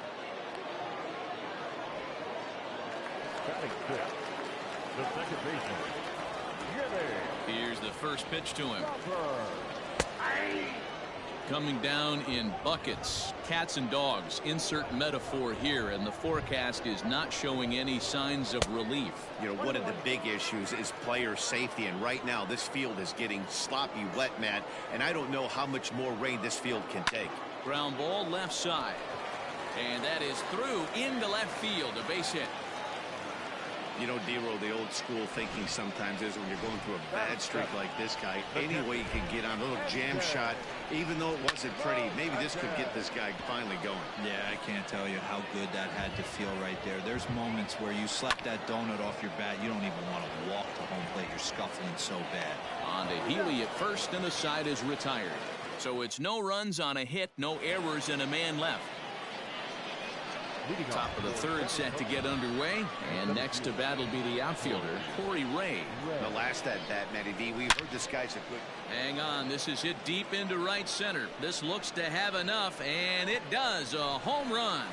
Batting fifth, the second baseman, Jimmy. Here's the first pitch to him. Coming down in buckets, cats and dogs, insert metaphor here, and the forecast is not showing any signs of relief. You know, one of the big issues is player safety, and right now this field is getting sloppy wet, Matt, and I don't know how much more rain this field can take. Ground ball left side, and that is through into left field, a base hit. You know, Dero, the old school thinking sometimes is when you're going through a bad streak like this guy, any way you can get on a little jam shot, even though it wasn't pretty, maybe this could get this guy finally going. Yeah, I can't tell you how good that had to feel right there. There's moments where you slap that donut off your bat, you don't even want to walk to home plate. You're scuffling so bad. On to Healy at first, and the side is retired. So it's no runs on a hit, no errors, and a man left. Top of the third set to get underway, and next to bat will be the outfielder, Corey Ray. The last at bat, Matty D, we've heard this guy's a good... Hang on, this is hit deep into right center. This looks to have enough, and it does. A home run.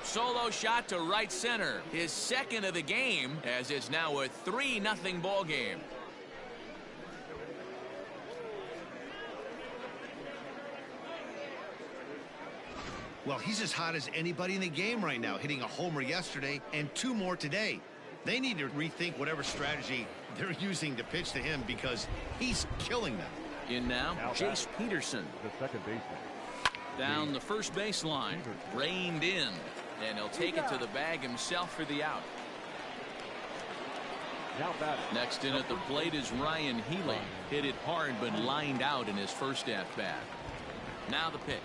Solo shot to right center. His second of the game, as it's now a 3-0 ball game. Well, he's as hot as anybody in the game right now, hitting a homer yesterday and 2 more today. They need to rethink whatever strategy they're using to pitch to him because he's killing them. In now, Jace Peterson. The second baseman. Down the first baseline, reined in, and he'll take it to the bag himself for the out. Now batting. Next in at the plate is Ryan Healy. Hit it hard but lined out in his first at-bat. Now the pitch.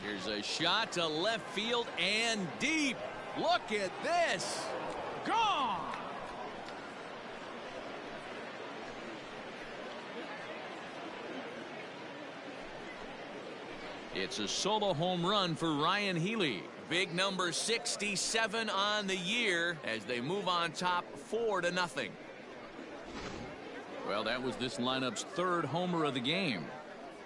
Here's a shot to left field and deep. Look at this. Gone. It's a solo home run for Ryan Healy. Big number 67 on the year as they move on top 4-0. Well, that was this lineup's 3rd homer of the game.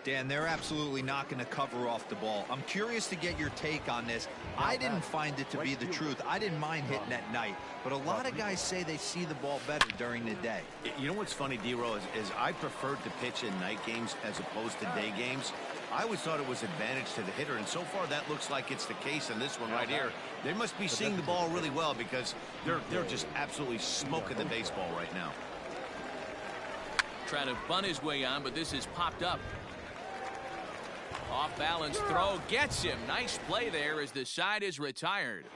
Dan, they're absolutely not going to cover off the ball. I'm curious to get your take on this. I didn't find it to be the truth. I didn't mind hitting at night, but a lot of guys say they see the ball better during the day. You know what's funny, D-Row, is I preferred to pitch in night games as opposed to day games. I always thought it was advantage to the hitter, and so far that looks like it's the case in this one right here. They must be seeing the ball really well because they're just absolutely smoking the baseball right now. Trying to bunt his way on, but this is popped up. Off balance throw gets him. Nice play there as the side is retired.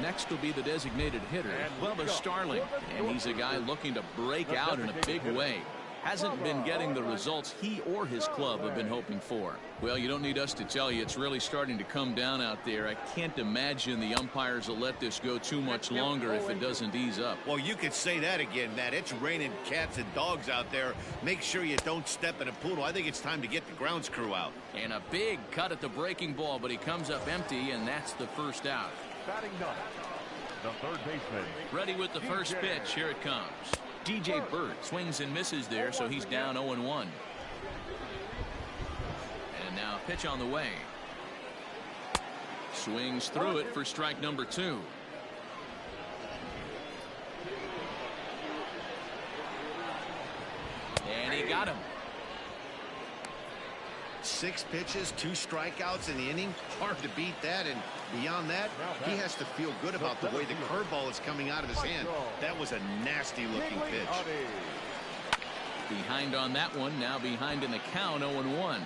Next will be the designated hitter, Bubba Starling, and he's a guy looking to break out in a big way. Hasn't been getting the results he or his club have been hoping for. Well, you don't need us to tell you it's really starting to come down out there. I can't imagine the umpires will let this go too much longer if it doesn't ease up. Well, you could say that again, Matt. It's raining cats and dogs out there. Make sure you don't step in a poodle. I think it's time to get the grounds crew out. And a big cut at the breaking ball, but he comes up empty, and that's the first out. Batting ninth, the third baseman. Ready with the first pitch. Here it comes. DJ Bird swings and misses there, so he's down 0-1. And now pitch on the way. Swings through it for strike number 2. And he got him. 6 pitches, 2 strikeouts in the inning. Hard to beat that, and beyond that, he has to feel good about the way the curveball is coming out of his hand. That was a nasty-looking pitch. Behind on that one, now behind in the count, 0-1.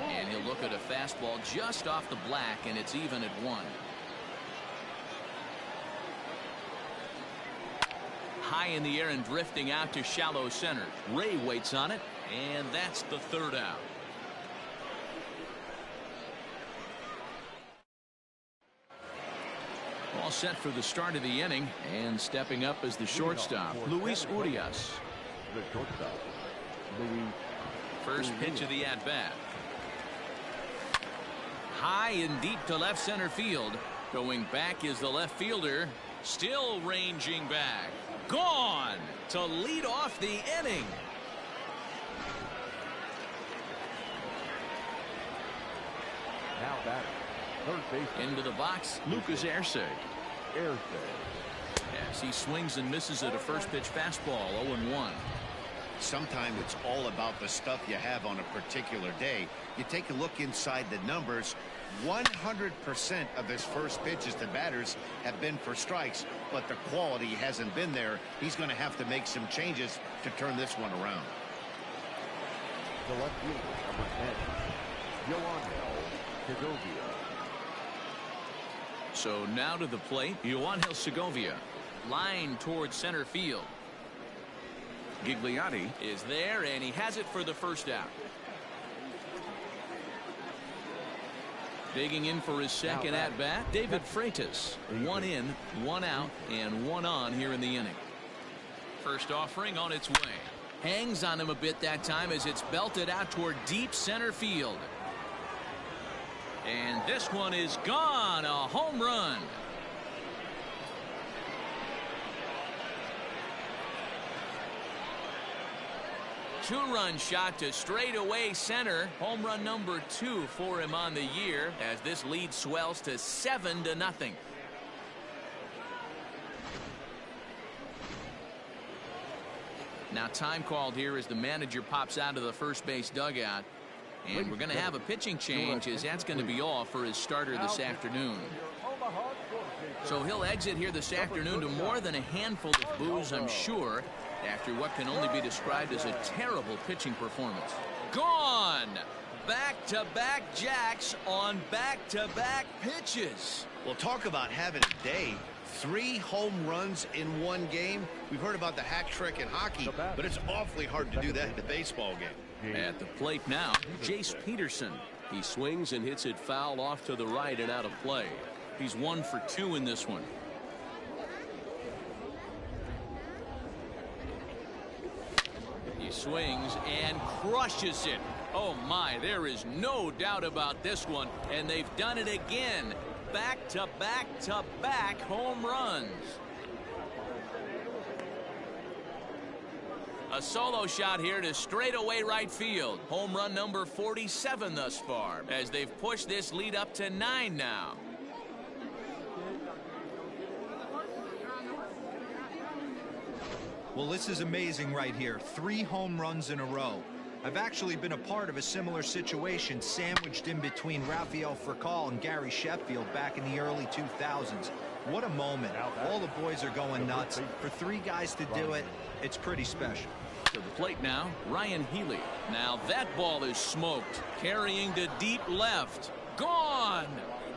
And he'll look at a fastball just off the black, and it's even at 1. High in the air and drifting out to shallow center. Ray waits on it, and that's the third out. All set for the start of the inning, and stepping up as the shortstop, Luis Urias. The shortstop, Luis. First pitch of the at-bat. High and deep to left center field. Going back is the left fielder. Still ranging back. Gone to lead off the inning. Now batting, third base. Into the box, Lucas Arce. As he swings and misses at a first pitch fastball, 0-1. Sometimes it's all about the stuff you have on a particular day. You take a look inside the numbers. 100% of his first pitches to batters have been for strikes, but the quality hasn't been there. He's going to have to make some changes to turn this one around. The left fielder, number 10, Yoanel Segovia. So now to the plate, Yoanel Segovia. Line towards center field. Gigliotti is there, and he has it for the first out. Digging in for his second at-bat, David Freitas. 1 in, 1 out, and 1 on here in the inning. First offering on its way. Hangs on him a bit that time as it's belted out toward deep center field. And this one is gone. A home run. Two-run shot to straightaway center. Home run number 2 for him on the year as this lead swells to 7-0. Now time called here as the manager pops out of the first base dugout. And we're going to have a pitching change as that's going to be all for his starter this afternoon. So he'll exit here this afternoon to more than a handful of boos, I'm sure, after what can only be described as a terrible pitching performance. Gone! Back-to-back jacks on back-to-back pitches. Well, talk about having a day. 3 home runs in one game. We've heard about the hack trick in hockey, but it's awfully hard to do that in a baseball game. At the plate now, Jace Peterson. He swings and hits it foul off to the right and out of play. He's 1 for 2 in this one. He swings and crushes it. Oh my, there is no doubt about this one, and they've done it again. Back-to-back-to-back home runs. A solo shot here to straightaway right field. Home run number 47 thus far, as they've pushed this lead up to 9 now. Well, this is amazing right here. 3 home runs in a row. I've actually been a part of a similar situation sandwiched in between Rafael Furcal and Gary Sheffield back in the early 2000s. What a moment. All the boys are going nuts. For 3 guys to do it, it's pretty special. To the plate now, Ryan Healy. Now that ball is smoked. Carrying to deep left. Gone!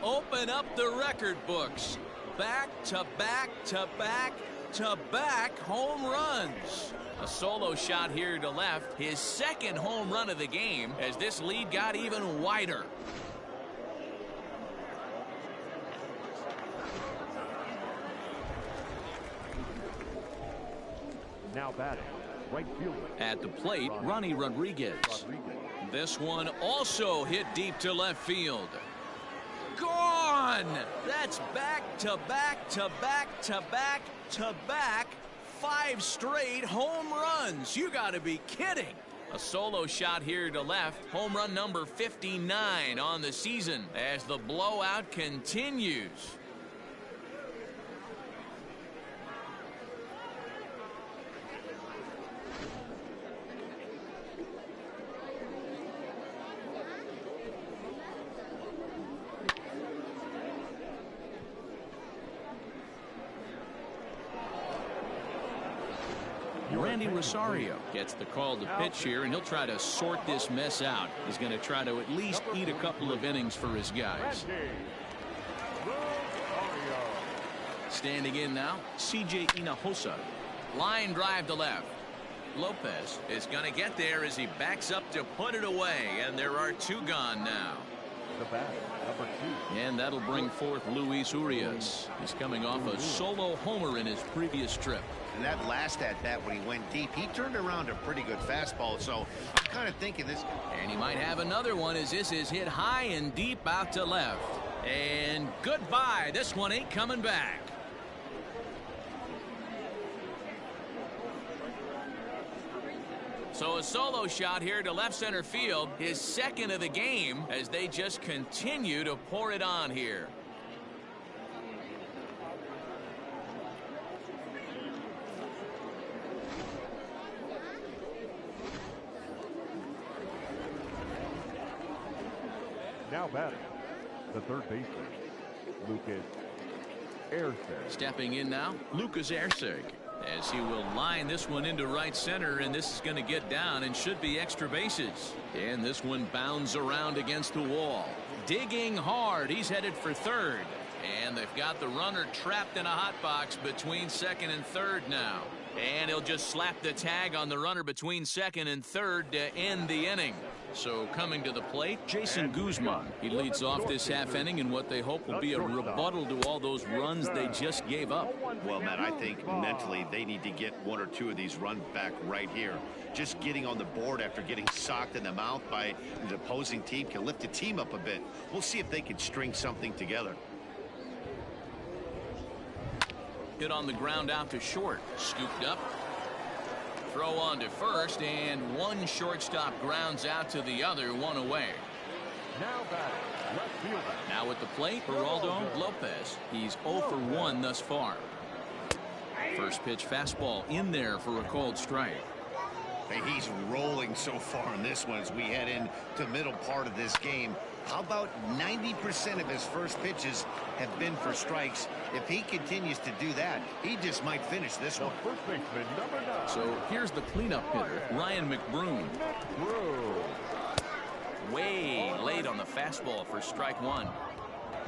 Open up the record books. Back-to-back-to-back-to-back home runs. A solo shot here to left. His second home run of the game as this lead got even wider. Now batting, right fielder. At the plate, Ronnie Rodriguez. This one also hit deep to left field. Gone! That's back-to-back-to-back-to-back-to-back 5 straight home runs. You got to be kidding. A solo shot here to left. Home run number 59 on the season as the blowout continues. Randy Rosario gets the call to pitch here, and he'll try to sort this mess out. He's going to try to at least eat a couple of innings for his guys. Standing in now, C.J. Hinojosa. Line drive to left. Lopez is going to get there as he backs up to put it away, and there are 2 gone now. The bat, number number 2. And that'll bring forth Luis Urias. He's coming off a solo homer in his previous trip. And that last at-bat when he went deep, he turned around a pretty good fastball. So I'm kind of thinking this. And he might have another one as this is hit high and deep out to left. And goodbye. This one ain't coming back. So a solo shot here to left center field, his second of the game, as they just continue to pour it on here. Now batting, the third baseman, Lucas Erceg. Stepping in now, Lucas Erceg, as he will line this one into right center, and this is going to get down and should be extra bases. And this one bounds around against the wall. Digging hard, he's headed for third. And they've got the runner trapped in a hot box between second and third now. And he'll just slap the tag on the runner between second and third to end the inning. So coming to the plate, Jason Guzman. He leads off this half inning in what they hope will be a rebuttal to all those runs they just gave up. Well, Matt, I think mentally they need to get one or two of these runs back right here. Just getting on the board after getting socked in the mouth by the opposing team can lift the team up a bit. We'll see if they can string something together. Hit on the ground out to short. Scooped up. Throw on to first, and one shortstop grounds out to the other, one away. Now batting, left fielder. Now at the plate, Geraldo Lopez. He's 0 for 1 thus far. First pitch fastball in there for a called strike. Hey, he's rolling so far in this one as we head into the middle part of this game. How about 90% of his first pitches have been for strikes? If he continues to do that, he just might finish this one. First baseman, number 9. So here's the cleanup hitter, Ryan McBroom. Way late on the fastball for strike one.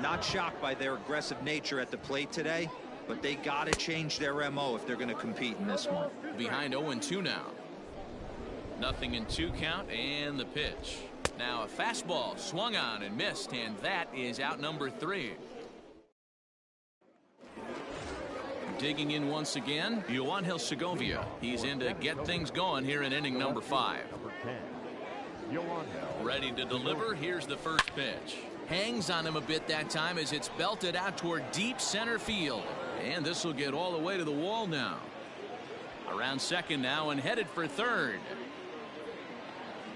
Not shocked by their aggressive nature at the plate today, but they got to change their MO if they're going to compete in this one. Behind 0-2 now. Nothing in 2 count, and the pitch. Now a fastball swung on and missed, and that is out number 3. Digging in once again, Yoangel Segovia. He's in to get things going here in inning number 5. Number 10, Yoangel. Ready to deliver. Here's the first pitch. Hangs on him a bit that time as it's belted out toward deep center field. And this will get all the way to the wall now. Around second now and headed for third.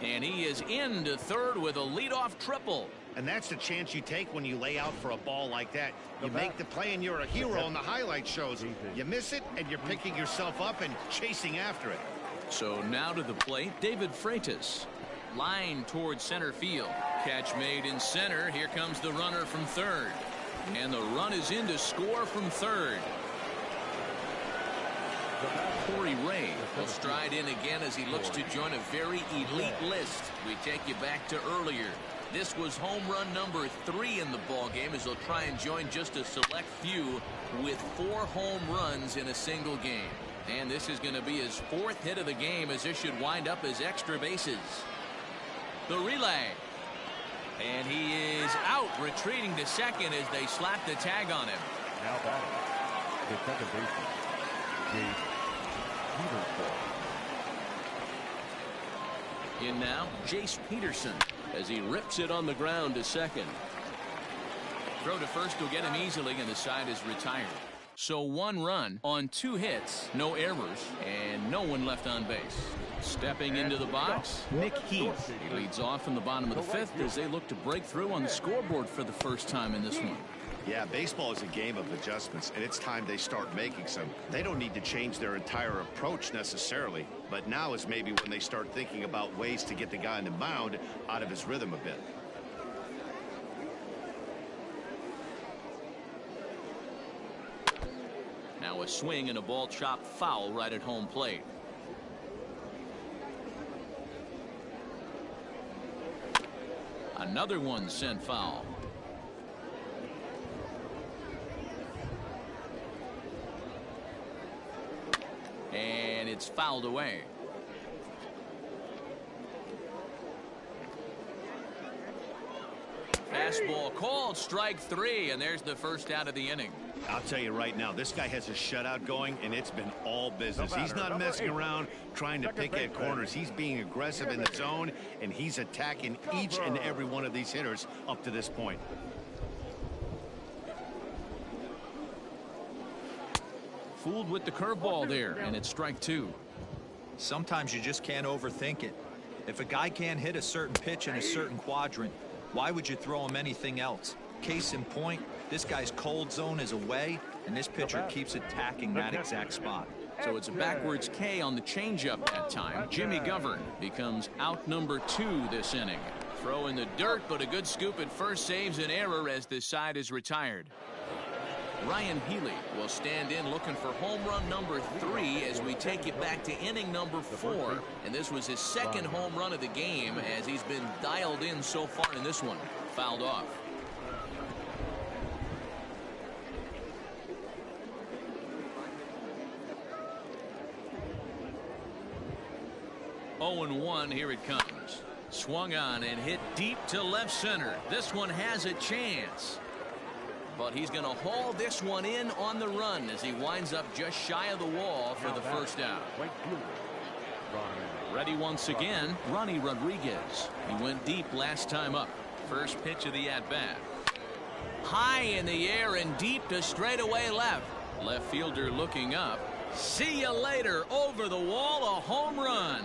And he is into third with a leadoff triple. And that's the chance you take when you lay out for a ball like that. You make the play and you're a hero on the highlight shows. You miss it and you're picking yourself up and chasing after it. So now to the plate, David Freitas. Line towards center field. Catch made in center. Here comes the runner from third. And the run is in to score from third. Corey Ray will stride in again as he looks to join a very elite list. We take you back to earlier. This was home run number 3 in the ball game as he'll try and join just a select few with 4 home runs in a single game. And this is going to be his 4th hit of the game as this should wind up as extra bases. The relay. And he is out, retreating to second as they slap the tag on him. Now batting, the second baseman, Jace Peterson. In now, Jace Peterson as he rips it on the ground to second. Throw to first will get him easily, and the side is retired. So 1 run on 2 hits, no errors, and no one left on base. Stepping into the box, Nick Heath. He leads off in the bottom of the 5th as they look to break through on the scoreboard for the first time in this one. Yeah, baseball is a game of adjustments, and it's time they start making some. They don't need to change their entire approach necessarily, but now is maybe when they start thinking about ways to get the guy on the mound out of his rhythm a bit. Now a swing and a ball chopped foul right at home plate. Another one sent foul. And it's fouled away. fastball called strike 3, and there's the first out of the inning. I'll tell you right now, this guy has a shutout going, and it's been all business. He's not messing around trying to pick at corners. He's being aggressive in the zone, and he's attacking each and every one of these hitters up to this point. Fooled with the curveball there, and it's strike 2. Sometimes you just can't overthink it. If a guy can't hit a certain pitch in a certain quadrant, why would you throw him anything else? Case in point, this guy's cold zone is away, and this pitcher keeps attacking that exact spot. So it's a backwards K on the changeup that time. Jimmy Govern becomes out number 2 this inning. Throw in the dirt, but a good scoop at first saves an error as this side is retired. Ryan Healy will stand in looking for home run number 3 as we take it back to inning number 4. And this was his second home run of the game as he's been dialed in so far in this one. Fouled off. Oh, 0-1, here it comes. Swung on and hit deep to left center. This one has a chance. But he's going to haul this one in on the run as he winds up just shy of the wall for the first out. Ready once again, Ronnie Rodriguez. He went deep last time up. First pitch of the at-bat. High in the air and deep to straightaway left. Left fielder looking up. See you later. Over the wall, a home run.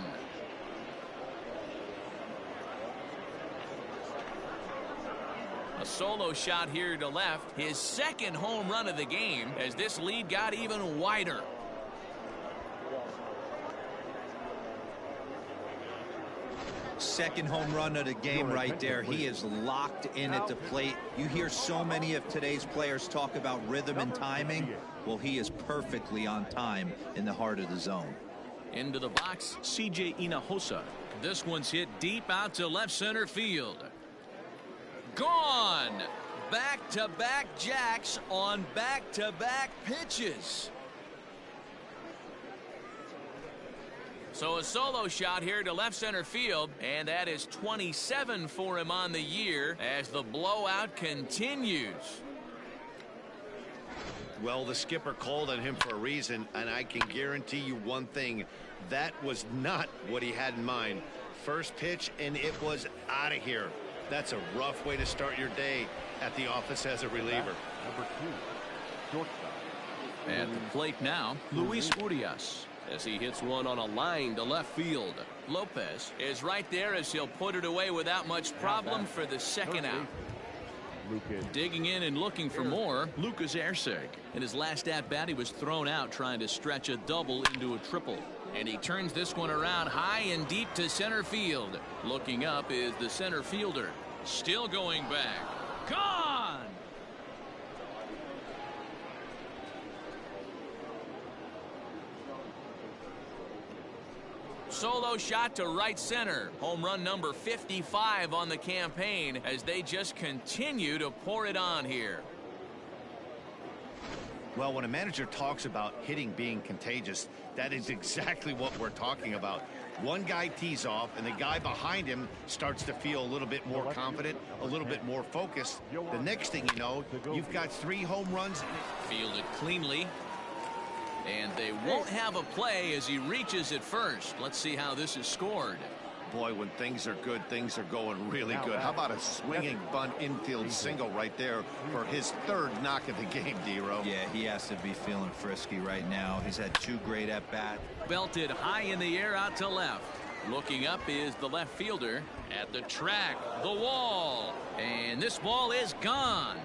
A solo shot here to left. His second home run of the game as this lead got even wider. Second home run of the game right there. He is locked in at the plate. You hear so many of today's players talk about rhythm and timing. Well, he is perfectly on time in the heart of the zone. Into the box, C.J. Hinojosa. This one's hit deep out to left center field. Gone. Back-to-back jacks on back-to-back pitches. So a solo shot here to left center field, and that is 27 for him on the year as the blowout continues. Well, the skipper called on him for a reason, and I can guarantee you one thing. That was not what he had in mind. First pitch, and it was out of here. That's a rough way to start your day at the office as a reliever. Number 2, shortstop. At the plate now, Luis Urias, as he hits one on a line to left field. Lopez is right there as he'll put it away without much problem for the second out. Digging in and looking for more, Lucas Erceg. In his last at-bat, he was thrown out trying to stretch a double into a triple. And he turns this one around high and deep to center field. Looking up is the center fielder. Still going back. Gone! Solo shot to right center. Home run number 55 on the campaign as they just continue to pour it on here. Well, when a manager talks about hitting being contagious, that is exactly what we're talking about. One guy tees off, and the guy behind him starts to feel a little bit more confident, a little bit more focused. The next thing you know, you've got 3 home runs. Fielded cleanly. And they won't have a play as he reaches it first. Let's see how this is scored. Boy, when things are good, things are going really good. How about a swinging bunt infield single right there for his 3rd knock of the game, D-Row? Yeah, he has to be feeling frisky right now. He's had 2 great at-bats. Belted high in the air out to left. Looking up is the left fielder at the track, the wall. And this ball is gone.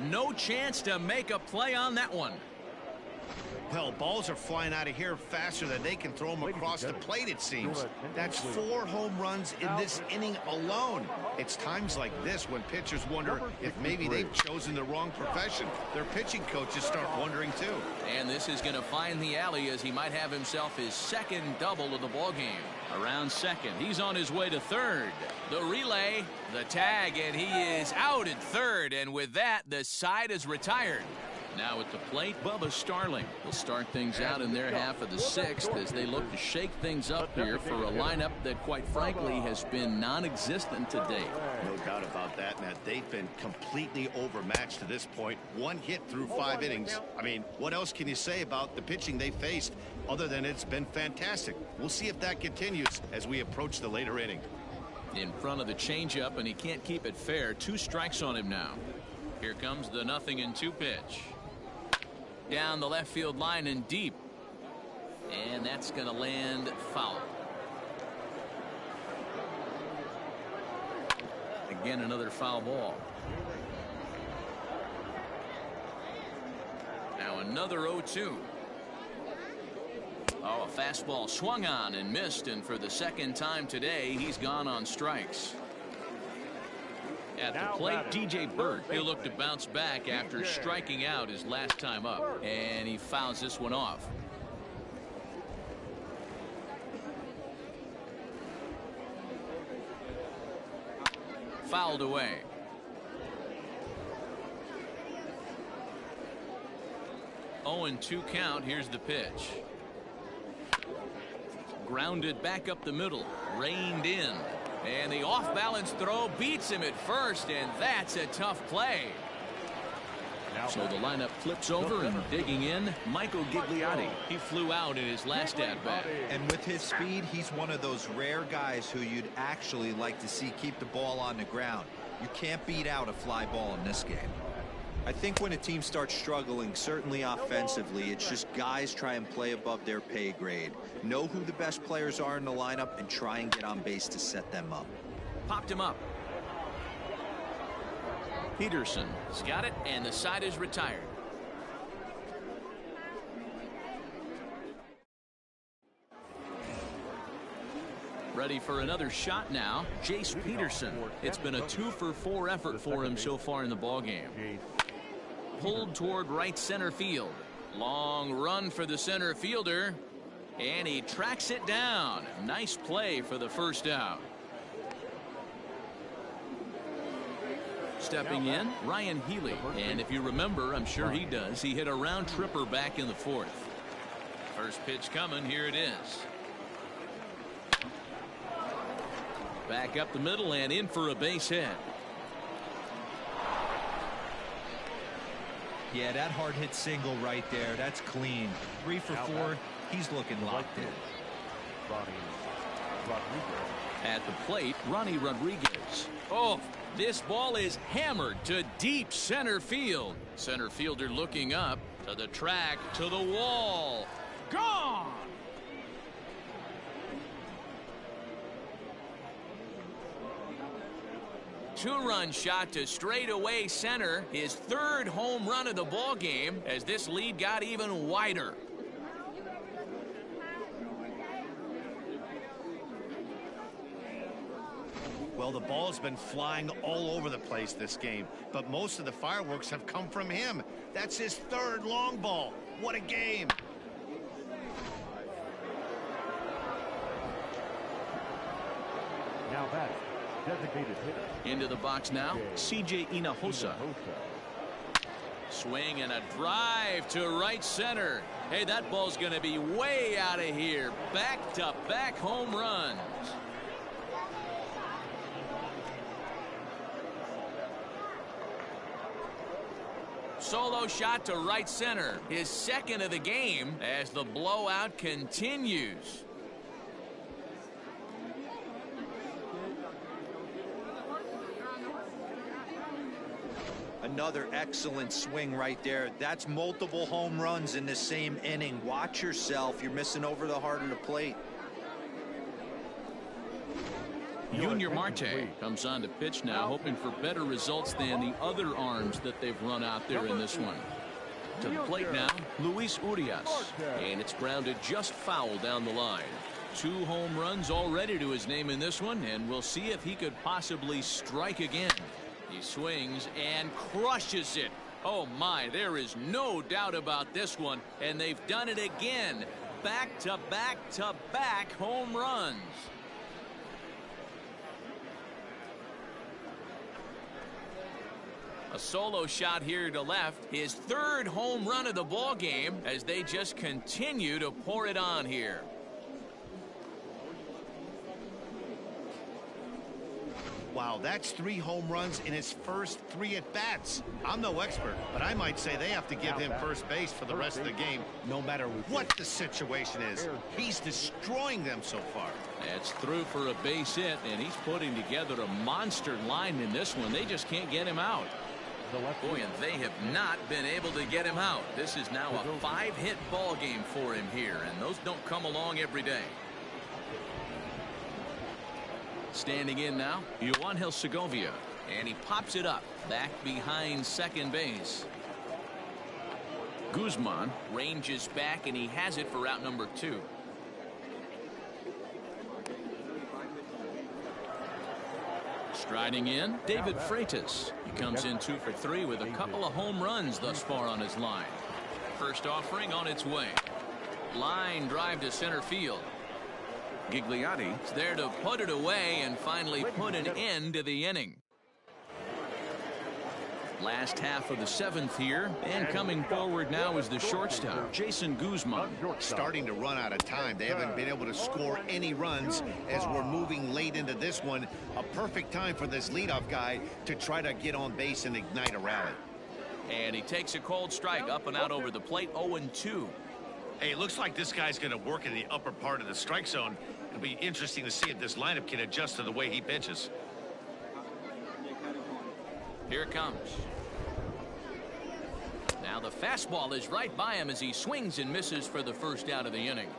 No chance to make a play on that one. Well, balls are flying out of here faster than they can throw them across the plate, it seems. That's 4 home runs in this inning alone. It's times like this when pitchers wonder if maybe they've chosen the wrong profession. Their pitching coaches start wondering, too. And this is going to find the alley as he might have himself his 2nd double of the ballgame. Around second, he's on his way to 3rd. The relay, the tag, and he is out at 3rd. And with that, the side is retired. Now at the plate, Bubba Starling. He'll start things out in their half of the sixth as they look to shake things up here for a lineup that, quite frankly, has been non-existent to date. No doubt about that, Matt. They've been completely overmatched to this point. One hit through 5 innings. I mean, what else can you say about the pitching they faced other than it's been fantastic? We'll see if that continues as we approach the later inning. In front of the changeup, and he can't keep it fair. 2 strikes on him now. Here comes the 0-2 pitch. Down the left field line and deep. And that's going to land foul. Again, another foul ball. Now another 0-2. Oh, a fastball swung on and missed, and for the second time today, he's gone on strikes. At the plate, DJ Burt. He'll look to bounce back after striking out his last time up, and he fouls this one off. Fouled away. Oh, 0-2 count. Here's the pitch. Grounded back up the middle, reined in, and the off-balance throw beats him at first, and that's a tough play. So the lineup flips over, and digging in, Michael Gigliotti. He flew out in his last at-bat. And with his speed, he's one of those rare guys who you'd actually like to see keep the ball on the ground. You can't beat out a fly ball in this game. I think when a team starts struggling, certainly offensively, it's just guys try and play above their pay grade. Know who the best players are in the lineup and try and get on base to set them up. Popped him up. Peterson has got it, and the side is retired. Ready for another shot now, Jace Peterson. It's been a 2-for-4 effort for him so far in the ballgame. Pulled toward right center field. Long run for the center fielder, and he tracks it down. Nice play for the first out. Stepping in, Ryan Healy, and if you remember, I'm sure he does, he hit a round tripper back in the 4th. First pitch coming, here it is. Back up the middle and in for a base hit. Yeah, that hard hit single right there, that's clean. 3 for 4, he's looking locked in. At the plate, Ronnie Rodriguez. Oh, this ball is hammered to deep center field. Center fielder looking up to the track, to the wall. Gone! Two-run shot to straightaway center, his 3rd home run of the ball game as this lead got even wider. Well, the ball's been flying all over the place this game, but most of the fireworks have come from him. That's his 3rd long ball. What a game. Now back, designated hitter. Into the box now, C.J. Hinojosa. Swing and a drive to right center. Hey, that ball's going to be way out of here. Back-to-back home runs. Solo shot to right center, his 2nd of the game as the blowout continues. Another excellent swing right there. That's multiple home runs in the same inning. Watch yourself. You're missing over the heart of the plate. Junior Marte comes on to pitch now, hoping for better results than the other arms that they've run out there in this one. To the plate now, Luis Urias, and it's grounded just foul down the line. 2 home runs already to his name in this one, and we'll see if he could possibly strike again. He swings and crushes it. Oh my, there is no doubt about this one, and they've done it again. Back-to-back-to-back home runs. A solo shot here to left. His third home run of the ball game as they just continue to pour it on here. Wow, that's 3 home runs in his first 3 at-bats. I'm no expert, but I might say they have to give him first base for the rest of the game, no matter what the situation is. He's destroying them so far. That's through for a base hit, and he's putting together a monster line in this one. They just can't get him out. Boy, and they have not been able to get him out. This is now a 5-hit ball game for him here, and those don't come along every day. Standing in now, Juan Segovia, and he pops it up back behind second base. Guzman ranges back, and he has it for out number 2. Striding in, David Freitas. He comes in 2 for 3 with a couple of home runs thus far on his line. First offering on its way. Line drive to center field. Gigliotti is there to put it away and finally put an end to the inning. Last half of the 7th here, and coming forward now is the shortstop, Jason Guzman. Starting to run out of time. They haven't been able to score any runs as we're moving late into this one. A perfect time for this leadoff guy to try to get on base and ignite a rally. And he takes a cold strike up and out over the plate, 0-2. Hey, it looks like this guy's going to work in the upper part of the strike zone. It'll be interesting to see if this lineup can adjust to the way he pitches. Here it comes. Now the fastball is right by him as he swings and misses for the first out of the inning.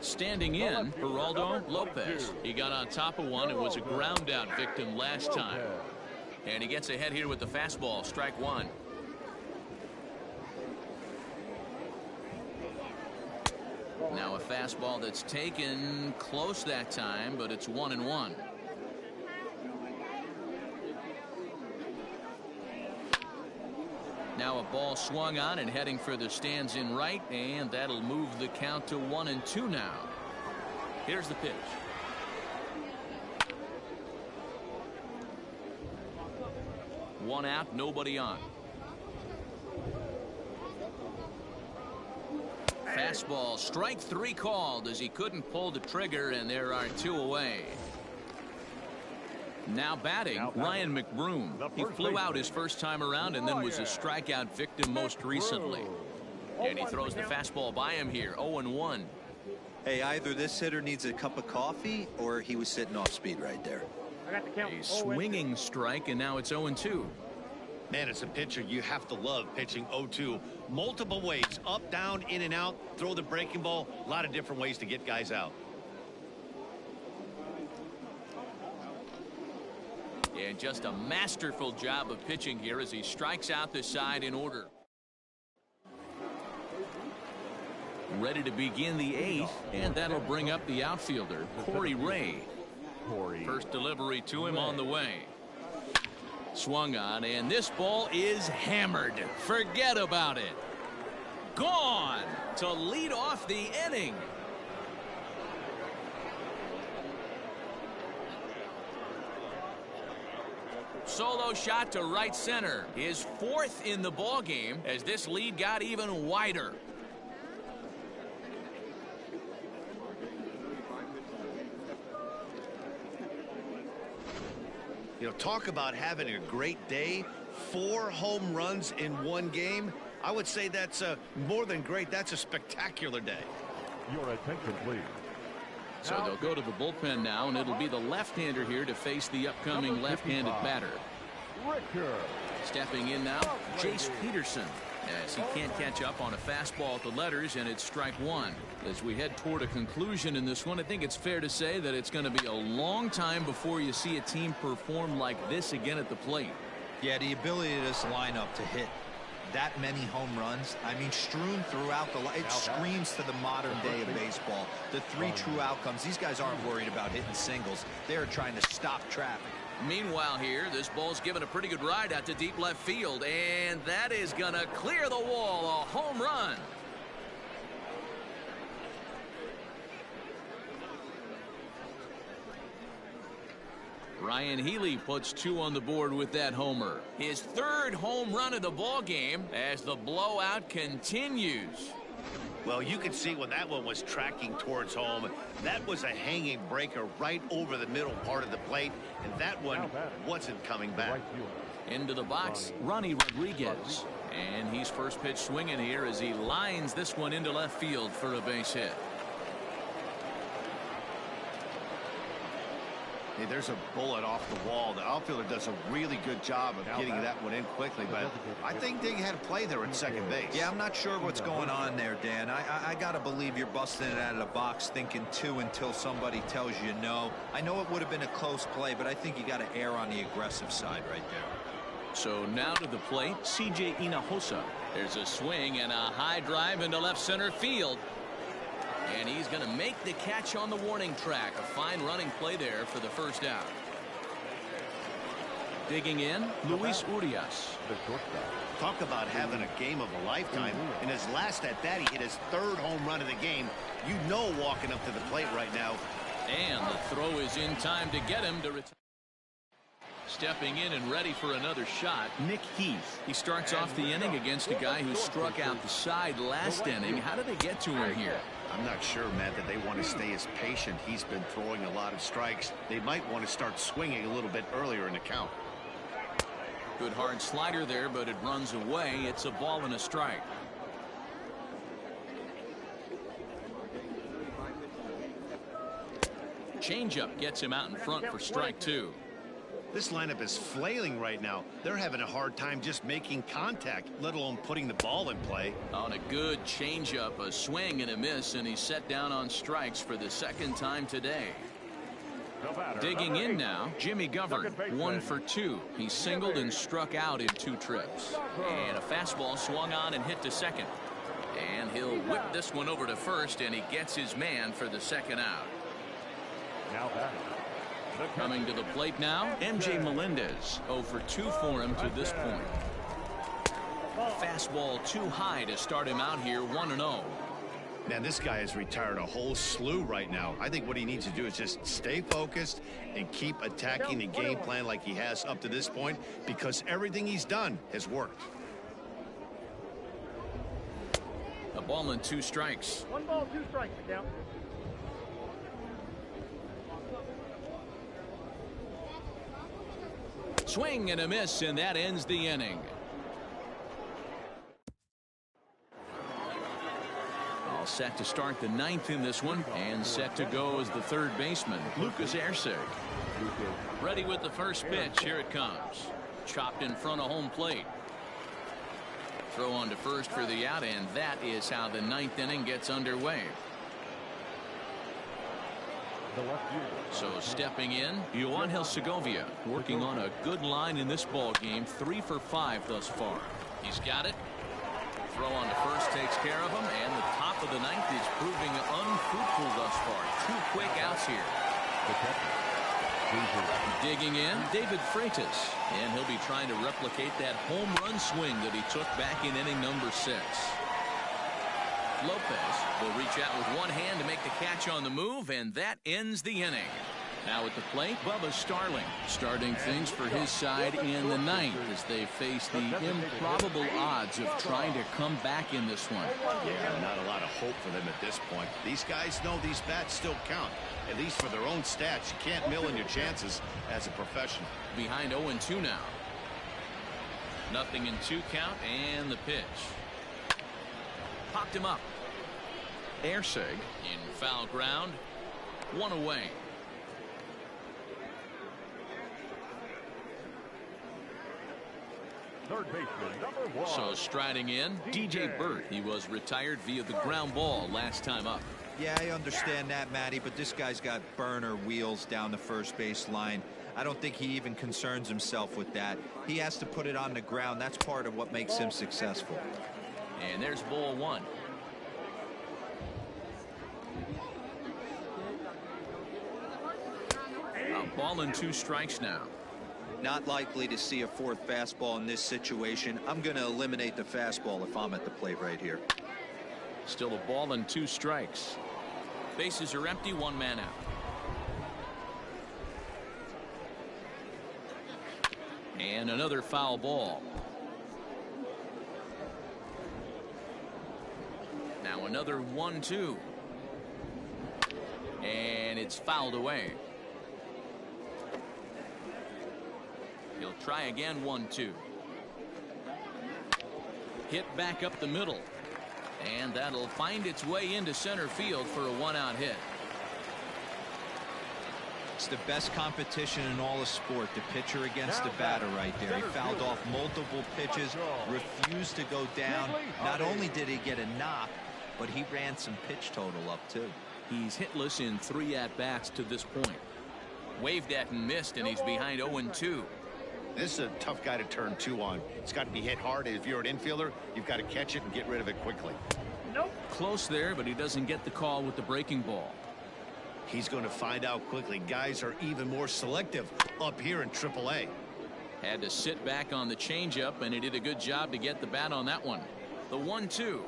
Standing in, Geraldo Lopez. He got on top of one and was a ground out victim last time. And he gets ahead here with the fastball, strike 1. Now a fastball that's taken close that time, but it's 1-1. Now a ball swung on and heading for the stands in right, and that'll move the count to 1-2 now. Here's the pitch. One out, nobody on. Fastball, strike 3 called as he couldn't pull the trigger, and there are 2 away. Now batting, Ryan McBroom. He flew out his first time around and then was a strikeout victim most recently. And he throws the fastball by him here, 0-1. Hey, either this hitter needs a cup of coffee or he was sitting off speed right there. A swinging strike, and now it's 0-2. Man, as a pitcher, you have to love pitching 0-2. Multiple ways, up, down, in and out, throw the breaking ball. A lot of different ways to get guys out. And just a masterful job of pitching here as he strikes out the side in order. Ready to begin the 8th, and that'll bring up the outfielder, Corey Ray. First delivery to him on the way. Swung on, and this ball is hammered. Forget about it. Gone to lead off the inning. Solo shot to right center. His 4th in the ball game as this lead got even wider. You know, talk about having a great day. 4 home runs in one game. I would say that's more than great. That's a spectacular day. Your attention, please. So they'll go to the bullpen now, and it'll be the left-hander here to face the upcoming left-handed batter. Stepping in now, Jace Peterson, as he can't catch up on a fastball at the letters, and it's strike 1. As we head toward a conclusion in this one, I think it's fair to say that it's going to be a long time before you see a team perform like this again at the plate. Yeah, the ability of this lineup to hit that many home runs, I mean, strewn throughout the line, it screams to the modern day of baseball. The 3 true outcomes. These guys aren't worried about hitting singles. They're trying to stop traffic. Meanwhile here, this ball's given a pretty good ride out to deep left field, and that is going to clear the wall. A home run. Ryan Healy puts 2 on the board with that homer. His 3rd home run of the ball game as the blowout continues. Well, you can see when that one was tracking towards home, that was a hanging breaker right over the middle part of the plate, and that one wasn't coming back. Into the box, Ronnie Rodriguez. And he's first pitch swinging here as he lines this one into left field for a base hit. Hey, there's a bullet off the wall. The outfielder does a really good job of getting that one in quickly, but I think they had a play there at second base. Yeah, I'm not sure what's going on there, Dan. I got to believe you're busting it out of the box thinking 2 until somebody tells you no. I know it would have been a close play, but I think you got to err on the aggressive side right there. So now to the plate, C.J. Hinojosa. There's a swing and a high drive into left center field. And he's going to make the catch on the warning track. A fine running play there for the first out. Digging in, Luis Urias. Talk about having a game of a lifetime. In his last at bat, he hit his 3rd home run of the game. You know, walking up to the plate right now. And the throw is in time to get him to retire. Stepping in and ready for another shot, Nick Heath. He starts off the inning against a guy who struck out the side last inning. How did they get to him here? I'm not sure, Matt, that they want to stay as patient. He's been throwing a lot of strikes. They might want to start swinging a little bit earlier in the count. Good hard slider there, but it runs away. It's a ball and a strike. Changeup gets him out in front for strike 2. This lineup is flailing right now. They're having a hard time just making contact, let alone putting the ball in play. On a good changeup, a swing and a miss, and he's set down on strikes for the 2nd time today. Digging in now, Jimmy Govern, 1 for 2. He singled and struck out in 2 trips. And a fastball swung on and hit to second. And he'll whip this one over to first, and he gets his man for the 2nd out. Coming to the plate now, M.J. Melendez. 0 for 2 for him to this point. Fastball too high to start him out here, 1-0. Man, this guy has retired a whole slew right now. I think what he needs to do is just stay focused and keep attacking the game plan like he has up to this point, because everything he's done has worked. A ball and 2 strikes. 1 ball, 2 strikes, count. Swing and a miss, and that ends the inning. All set to start the 9th in this one, and set to go as the 3rd baseman, Lucas Erceg. Ready with the first pitch. Here it comes. Chopped in front of home plate. Throw on to first for the out, and that is how the 9th inning gets underway. So stepping in, Yoangel Segovia, working on a good line in this ball game, 3 for 5 thus far. He's got it. Throw on to first takes care of him, and the top of the 9th is proving unfruitful thus far. 2 quick outs here. Digging in, David Freitas, and he'll be trying to replicate that home run swing that he took back in inning number 6. Lopez will reach out with one hand to make the catch on the move, and that ends the inning. Now at the plate, Bubba Starling starting things for his side in the 9th as they face the improbable odds of trying to come back in this one. Yeah, not a lot of hope for them at this point. These guys know these bats still count, at least for their own stats. You can't mill in your chances as a professional. Behind 0-2 now. 0-2 count, and the pitch. Popped him up. Erceg in foul ground. 1 away. Third baseman, number 1. So striding in, DJ Burt. He was retired via the ground ball last time up. Yeah, I understand that, Matty, but this guy's got burner wheels down the first base line. I don't think he even concerns himself with that. He has to put it on the ground. That's part of what makes him successful. And there's ball 1. A ball and 2 strikes now. Not likely to see a 4th fastball in this situation. I'm going to eliminate the fastball if I'm at the plate right here. Still a ball and 2 strikes. Bases are empty, 1 man out. And another foul ball. Now another 1-2. And it's fouled away. He'll try again. 1-2. Hit back up the middle. And that'll find its way into center field for a one-out hit. It's the best competition in all of sport, the pitcher against the batter right there. He fouled off multiple pitches, refused to go down. Not only did he get a knock, but he ran some pitch total up too. He's hitless in 3 at-bats to this point. Waved at and missed, and he's behind 0-2. This is a tough guy to turn 2 on. It's got to be hit hard. If you're an infielder, you've got to catch it and get rid of it quickly. Nope. Close there, but he doesn't get the call with the breaking ball. He's going to find out quickly. Guys are even more selective up here in AAA. Had to sit back on the changeup, and he did a good job to get the bat on that one. The 1-2.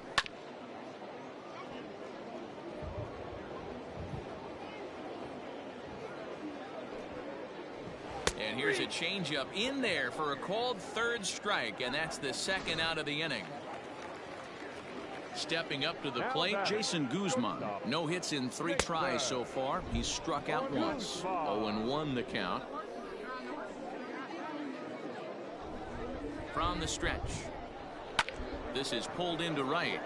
And here's a changeup in there for a called 3rd strike, and that's the 2nd out of the inning. Stepping up to the plate, Jason Guzman. No hits in 3 tries so far. He's struck out once. 0-1 the count. From the stretch. This is pulled into right.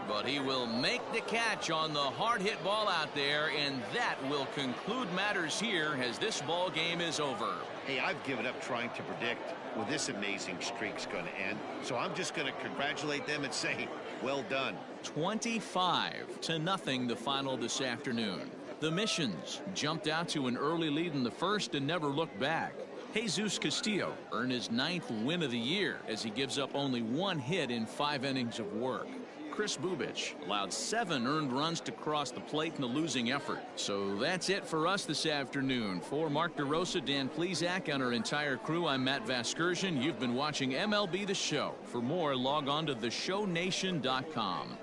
But he will make the catch on the hard hit ball out there, and that will conclude matters here as this ball game is over. Hey, I've given up trying to predict when this amazing streak's going to end, so I'm just going to congratulate them and say, well done. 25-0 the final this afternoon. The Missions jumped out to an early lead in the first and never looked back. Jesus Castillo earned his 9th win of the year as he gives up only 1 hit in 5 innings of work. Chris Bubich allowed 7 earned runs to cross the plate in the losing effort. So that's it for us this afternoon. For Mark DeRosa, Dan Plesac, and our entire crew, I'm Matt Vasgersian. You've been watching MLB The Show. For more, log on to theshownation.com.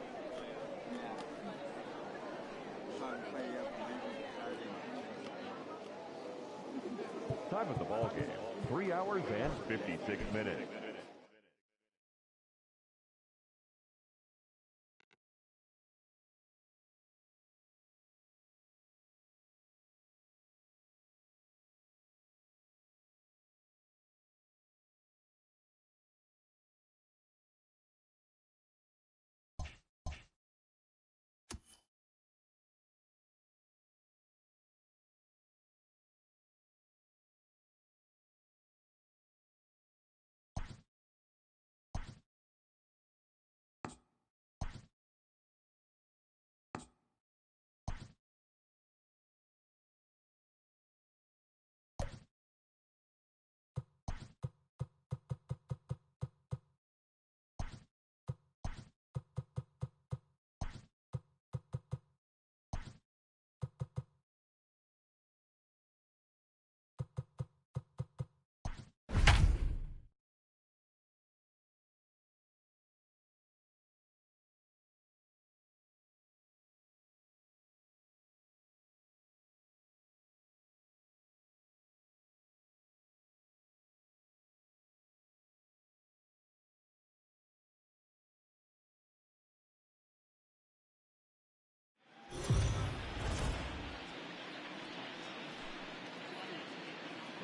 Time of the ball game, 3 hours and 56 minutes.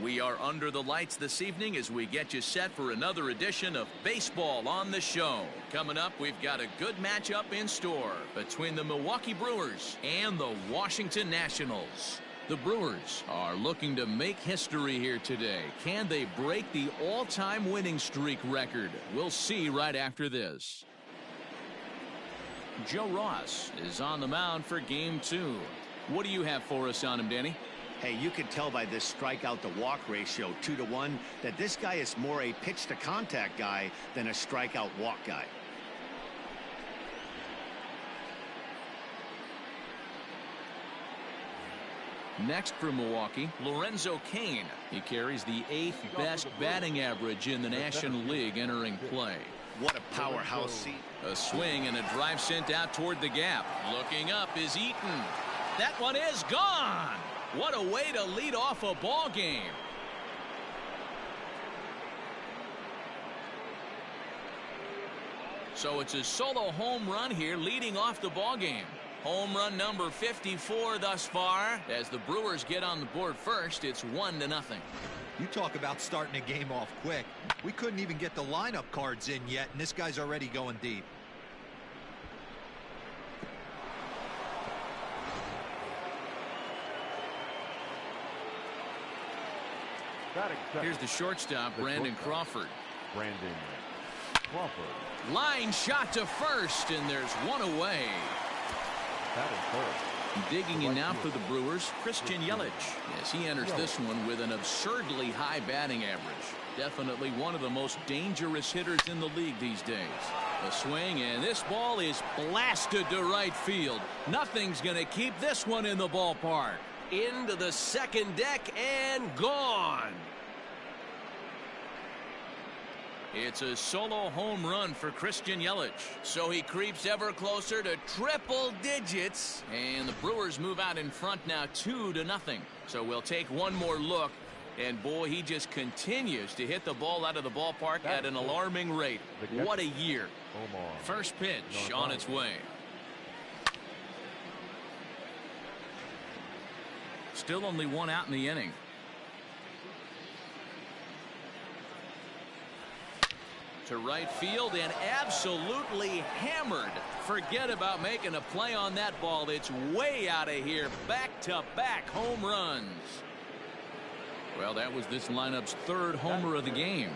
We are under the lights this evening as we get you set for another edition of Baseball on the Show. Coming up, we've got a good matchup in store between the Milwaukee Brewers and the Washington Nationals. The Brewers are looking to make history here today. Can they break the all-time winning streak record? We'll see right after this. Joe Ross is on the mound for Game 2. What do you have for us on him, Danny? Hey, you can tell by this strikeout to walk ratio 2-to-1 that this guy is more a pitch to contact guy than a strikeout walk guy. Next for Milwaukee, Lorenzo Cain. He carries the 8th best batting average in the National League entering play. What a powerhouse seat. A swing and a drive sent out toward the gap. Looking up is Eaton. That one is gone. What a way to lead off a ball game. So it's a solo home run here leading off the ball game. Home run number 54 thus far. As the Brewers get on the board first, it's 1-0. You talk about starting a game off quick. We couldn't even get the lineup cards in yet, and this guy's already going deep. Here's the shortstop, Brandon Crawford. Brandon Crawford. Line shot to first, and there's one away. Digging in now for the Brewers, Christian Yelich. Yes, he enters this one with an absurdly high batting average. Definitely one of the most dangerous hitters in the league these days. A swing, and this ball is blasted to right field. Nothing's going to keep this one in the ballpark. Into the second deck and gone. It's a solo home run for Christian Yelich. So he creeps ever closer to triple digits. And the Brewers move out in front now 2-0. So we'll take one more look. And boy, he just continues to hit the ball out of the ballpark at an alarming rate. What a year. First pitch on its way. Still only one out in the inning. To right field and absolutely hammered. Forget about making a play on that ball. It's way out of here. Back-to-back home runs. Well, that was this lineup's third homer of the game.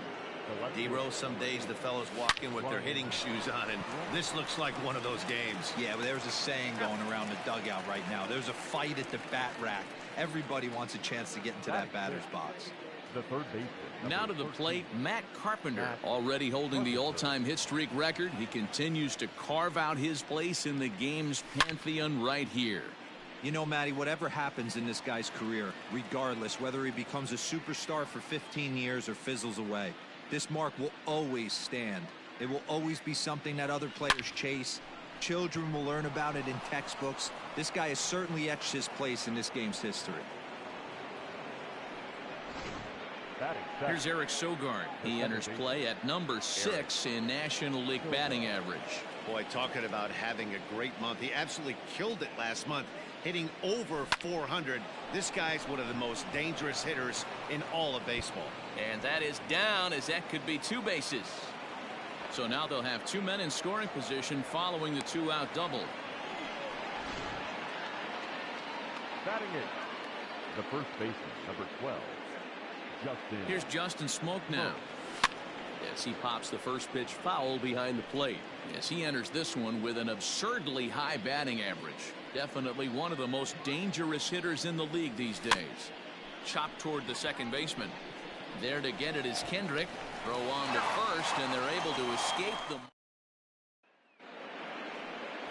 D-Row, some days the fellows walk in with their hitting shoes on, and this looks like one of those games. Yeah, but there's a saying going around the dugout right now. There's a fight at the bat rack. Everybody wants a chance to get into that batter's box. The third baseman. Now to the plate, Matt Carpenter, already holding the all-time hit streak record. He continues to carve out his place in the game's pantheon right here. You know, Matty, whatever happens in this guy's career, regardless whether he becomes a superstar for 15 years or fizzles away, this mark will always stand. It will always be something that other players chase. Children will learn about it in textbooks. This guy has certainly etched his place in this game's history. Here's Eric Sogard. He enters play at number 6 in National League batting average. Boy, talking about having a great month. He absolutely killed it last month, hitting over 400. This guy's one of the most dangerous hitters in all of baseball. And that is down, as that could be 2 bases. So now they'll have 2 men in scoring position following the 2-out double. Batting it, the first baseman, number 12. Here's Justin Smoke now. Yes, he pops the first pitch foul behind the plate. Yes, he enters this one with an absurdly high batting average. Definitely one of the most dangerous hitters in the league these days. Chopped toward the second baseman. There to get it is Kendrick. Throw on to first, and they're able to escape them.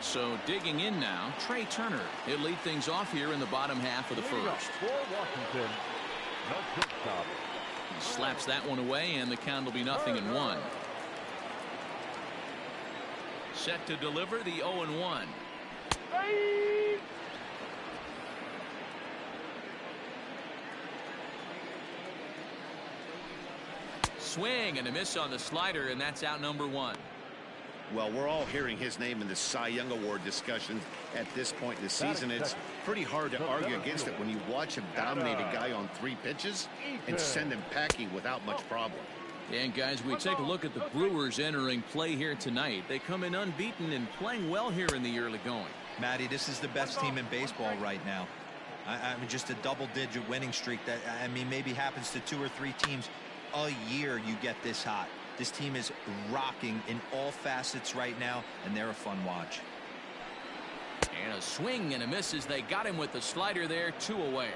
So digging in now, Trey Turner. He'll lead things off here in the bottom half of the first. For Washington, no shortstop. He slaps that one away, and the count will be 0-1. Set to deliver the 0-1. Swing and a miss on the slider, and that's out number 1. Well, we're all hearing his name in the Cy Young Award discussion at this point in the season. It's pretty hard to argue against it when you watch him dominate a guy on 3 pitches and send him packing without much problem. And guys, we take a look at the Brewers entering play here tonight. They come in unbeaten and playing well here in the early going. Matty, this is the best team in baseball right now. I mean, just a double-digit winning streak that, I mean, maybe happens to 2 or 3 teams a year. You get this hot. This team is rocking in all facets right now, and they're a fun watch. And a swing and a miss as they got him with the slider there, 2 away.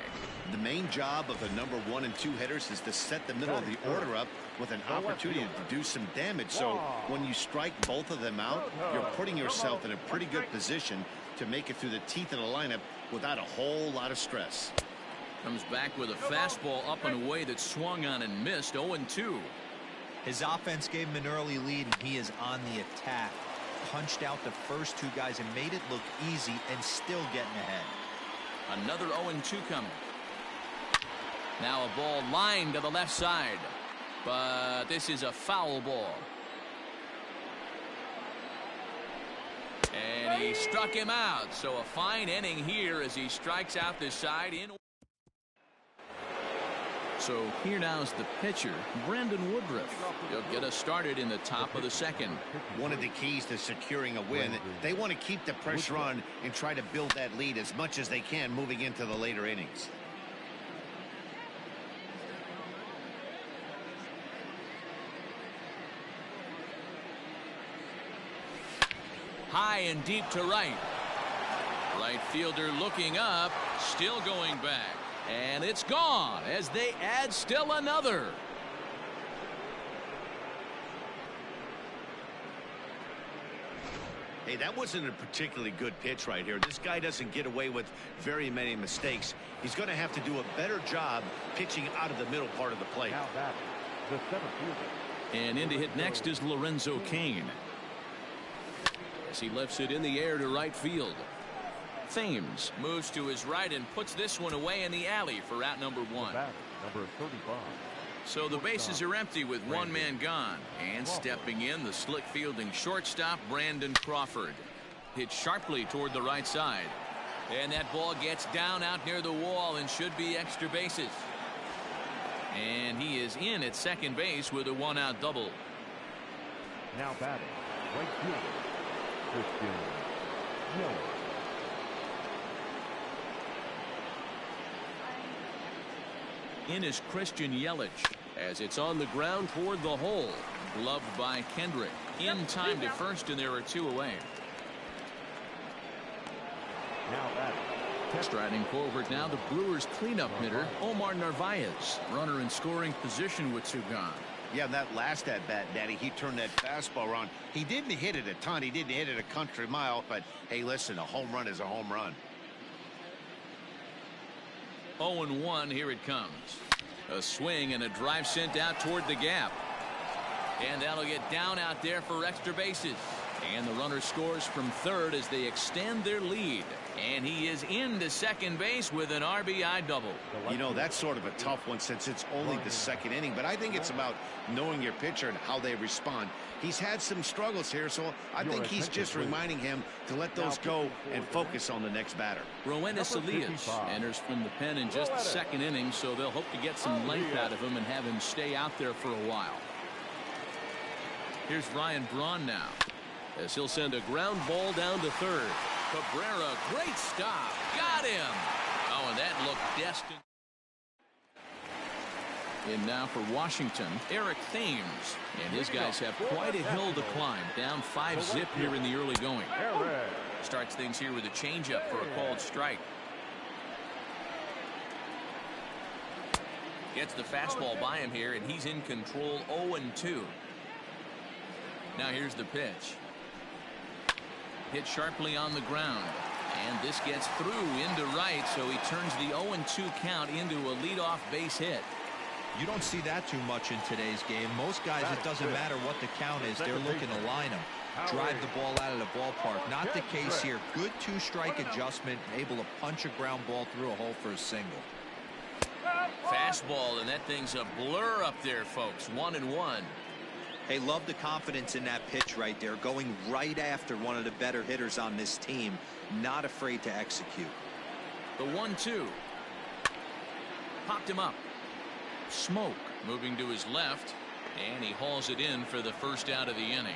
The main job of the number 1 and 2 hitters is to set the middle of the order up with an opportunity to do some damage. So when you strike both of them out, you're putting yourself in a pretty good position to make it through the teeth of the lineup without a whole lot of stress. Comes back with a fastball up and away that swung on and missed. 0-2. His offense gave him an early lead, and he is on the attack. Punched out the first 2 guys and made it look easy and still getting ahead. Another 0-2 coming. Now a ball lined to the left side. But this is a foul ball. he struck him out. So a fine inning here as he strikes out the side in. So here now's the pitcher, Brandon Woodruff. He'll get us started in the top of the second. One of the keys to securing a win, they want to keep the pressure on and try to build that lead as much as they can moving into the later innings. High and deep to right. Right fielder looking up, still going back. And it's gone as they add still another. Hey, that wasn't a particularly good pitch right here. This guy doesn't get away with very many mistakes. He's going to have to do a better job pitching out of the middle part of the plate. Now that, the seventh fielder. And in to hit next is Lorenzo Cain. As he lifts it in the air to right field. Thames moves to his right and puts this one away in the alley for out number one. Number 35. So the bases are empty with one man gone. And stepping in, the slick fielding shortstop, Brandon Crawford. Hit sharply toward the right side. And that ball gets down out near the wall and should be extra bases. And he is in at second base with a one-out double. Now batting, right fielder, Christian Miller. In is Christian Yelich as it's on the ground toward the hole. Gloved by Kendrick. In time to first, and there are two away. Now batting. Striding forward now, the Brewers cleanup hitter, Omar Narvaez. Runner in scoring position with two gone. Yeah, that last at-bat, Daddy, he turned that fastball around. He didn't hit it a ton. He didn't hit it a country mile. But, hey, listen, a home run is a home run. 0-1, here it comes. A swing and a drive sent out toward the gap. And that'll get down out there for extra bases. And the runner scores from third as they extend their lead. And he is into second base with an RBI double. You know, that's sort of a tough one since it's only the second inning. But I think it's about knowing your pitcher and how they respond. He's had some struggles here, so I think he's just reminding him to let those go and focus on the next batter. Roenis Elias enters from the pen in just the second inning, so they'll hope to get some length out of him and have him stay out there for a while. Here's Ryan Braun now, as he'll send a ground ball down to third. Cabrera, great stop. Got him. Oh, and that looked destined. And now for Washington, Eric Thames. And his guys have quite a hill to climb. Down 5-zip here in the early going. Starts things here with a changeup for a called strike. Gets the fastball by him here, and he's in control. 0-2. Now here's the pitch. Hit sharply on the ground. And this gets through into right, so he turns the 0-2 count into a leadoff base hit. You don't see that too much in today's game. Most guys, it doesn't matter what the count is. They're looking to line them, drive the ball out of the ballpark. Not the case here. Good two-strike adjustment, able to punch a ground ball through a hole for a single. Fastball, and that thing's a blur up there, folks. 1-1. Hey, love the confidence in that pitch right there. Going right after one of the better hitters on this team. Not afraid to execute. The 1-2. Popped him up. Smoke moving to his left, and he hauls it in for the first out of the inning.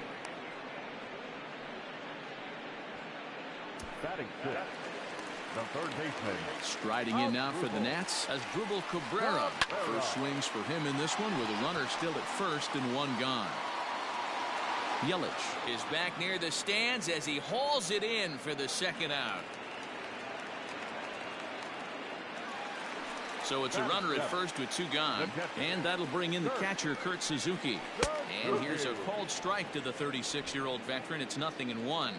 Batting fifth, the third baseman. Striding in now for the Nats as Dribble Cabrera. First swings for him in this one with a runner still at first and one gone. Yelich is back near the stands as he hauls it in for the second out. So it's a runner at first with two gone, and that'll bring in the catcher, Kurt Suzuki. And here's a called strike to the 36-year-old veteran. It's 0-1.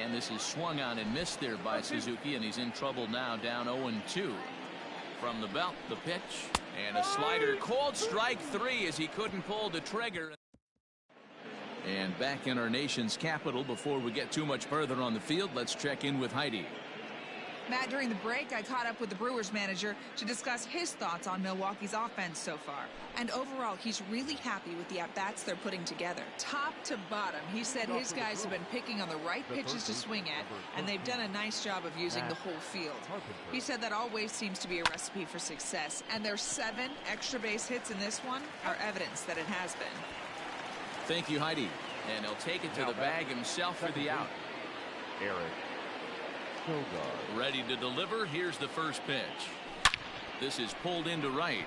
And this is swung on and missed there by Suzuki, and he's in trouble now, down 0-2. From the belt, the pitch, and a slider. Called strike 3 as he couldn't pull the trigger. And back in our nation's capital, before we get too much further on the field, let's check in with Heidi. Matt, during the break, I caught up with the Brewers manager to discuss his thoughts on Milwaukee's offense so far. And overall, he's really happy with the at-bats they're putting together. Top to bottom, he said his guys have been picking on the right pitches to swing at, and they've done a nice job of using the whole field. He said that always seems to be a recipe for success, and their 7 extra base hits in this one are evidence that it has been. Thank you, Heidi. And he'll take it to the bag himself for the out. Eric. Ready to deliver. Here's the first pitch. This is pulled into right,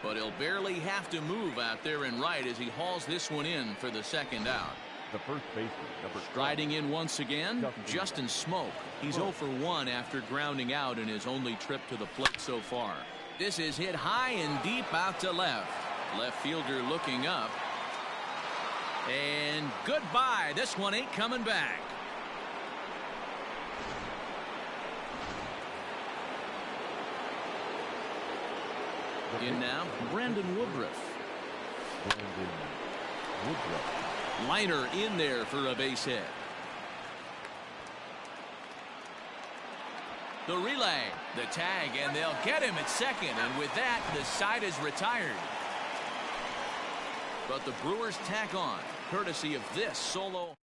but he'll barely have to move out there in right as he hauls this one in for the second out. The first baseman, number 12. Striding in once again, Justin Smoke. He's 0 for 1 after grounding out in his only trip to the plate so far. This is hit high and deep out to left. Left fielder looking up. And goodbye. This one ain't coming back. In now, Brandon Woodruff. Liner in there for a base hit. The relay, the tag, and they'll get him at second. And with that, the side is retired. But the Brewers tack on, courtesy of this solo.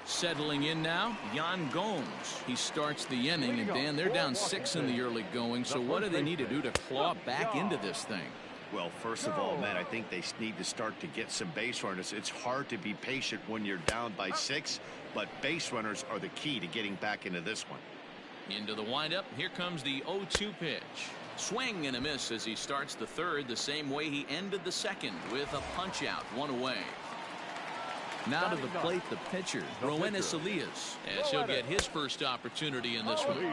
Settling in now, Yan Gomes. He starts the inning, and Dan, they're down 6 in the early going. So what do they need to do to claw back into this thing? Well, first of all, Matt, I think they need to start to get some base runners. It's hard to be patient when you're down by 6, but base runners are the key to getting back into this one. Into the windup. Here comes the 0-2 pitch. Swing and a miss as he starts the third the same way he ended the second with a punch out, 1 away. Now to the plate, the pitcher, Roenis Elias, as he'll get his first opportunity in this one.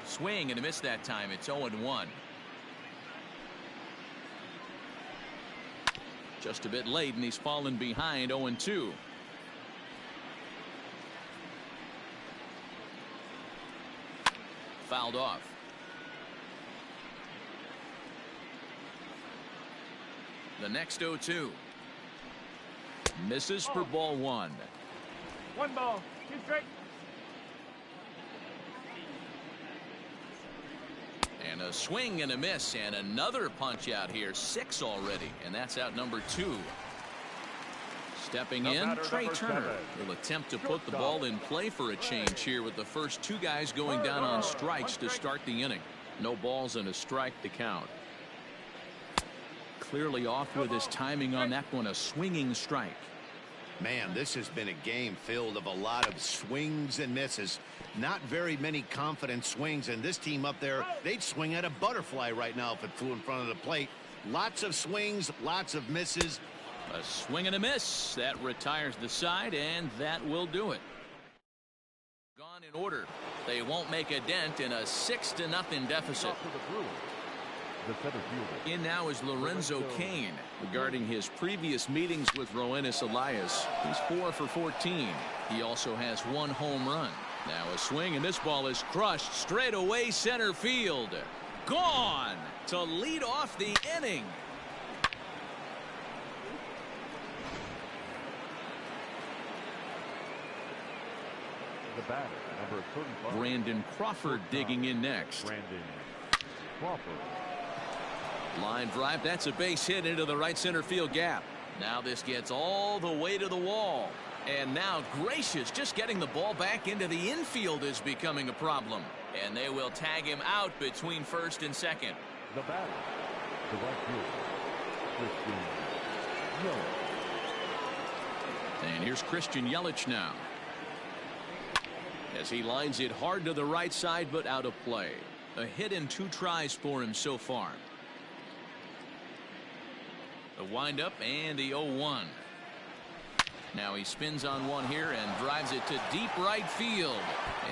Swing and a miss that time. It's 0-1. Just a bit late, and he's fallen behind 0-2. Fouled off. The next 0-2. Misses for ball 1. 1 ball, 2 strikes. And a swing and a miss, and another punch out here. 6 already, and that's out number 2. Stepping in, Trey Turner will attempt to put the ball in play for a change here with the first 2 guys going down on strikes to start the inning. No balls and a strike to count. Clearly off with his timing on that one, a swinging strike. Man, this has been a game filled of a lot of swings and misses. Not very many confident swings, and this team up there, they'd swing at a butterfly right now if it flew in front of the plate. Lots of swings, lots of misses. A swing and a miss. That retires the side, and that will do it. Gone in order. They won't make a dent in a 6-0 deficit. In now is Lorenzo Cain. Regarding his previous meetings with Roenis Elias, he's 4 for 14. He also has 1 home run. Now a swing, and this ball is crushed straight away center field. Gone to lead off the inning. The batter, number 35. Brandon Crawford digging in next. Brandon Crawford. Line drive. That's a base hit into the right center field gap. Now this gets all the way to the wall. And now Gracious just getting the ball back into the infield is becoming a problem. And they will tag him out between first and second. The batter, the right fielder, Christian Yelich. And here's Christian Yelich now, as he lines it hard to the right side, but out of play. A hit in 2 tries for him so far. The windup and the 0-1. Now he spins on one here and drives it to deep right field.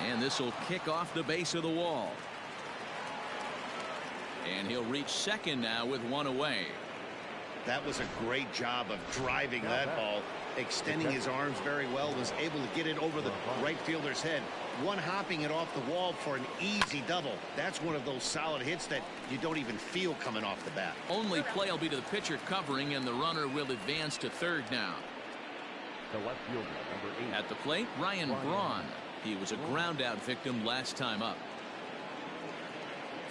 And this will kick off the base of the wall. And he'll reach second now with 1 away. That was a great job of driving that ball, extending his arms very well, was able to get it over the right fielder's head. One hopping it off the wall for an easy double. That's one of those solid hits that you don't even feel coming off the bat. Only play will be to the pitcher covering, and the runner will advance to third now. The left fielder, number 8. At the plate, Ryan Braun. He was a ground out victim last time up.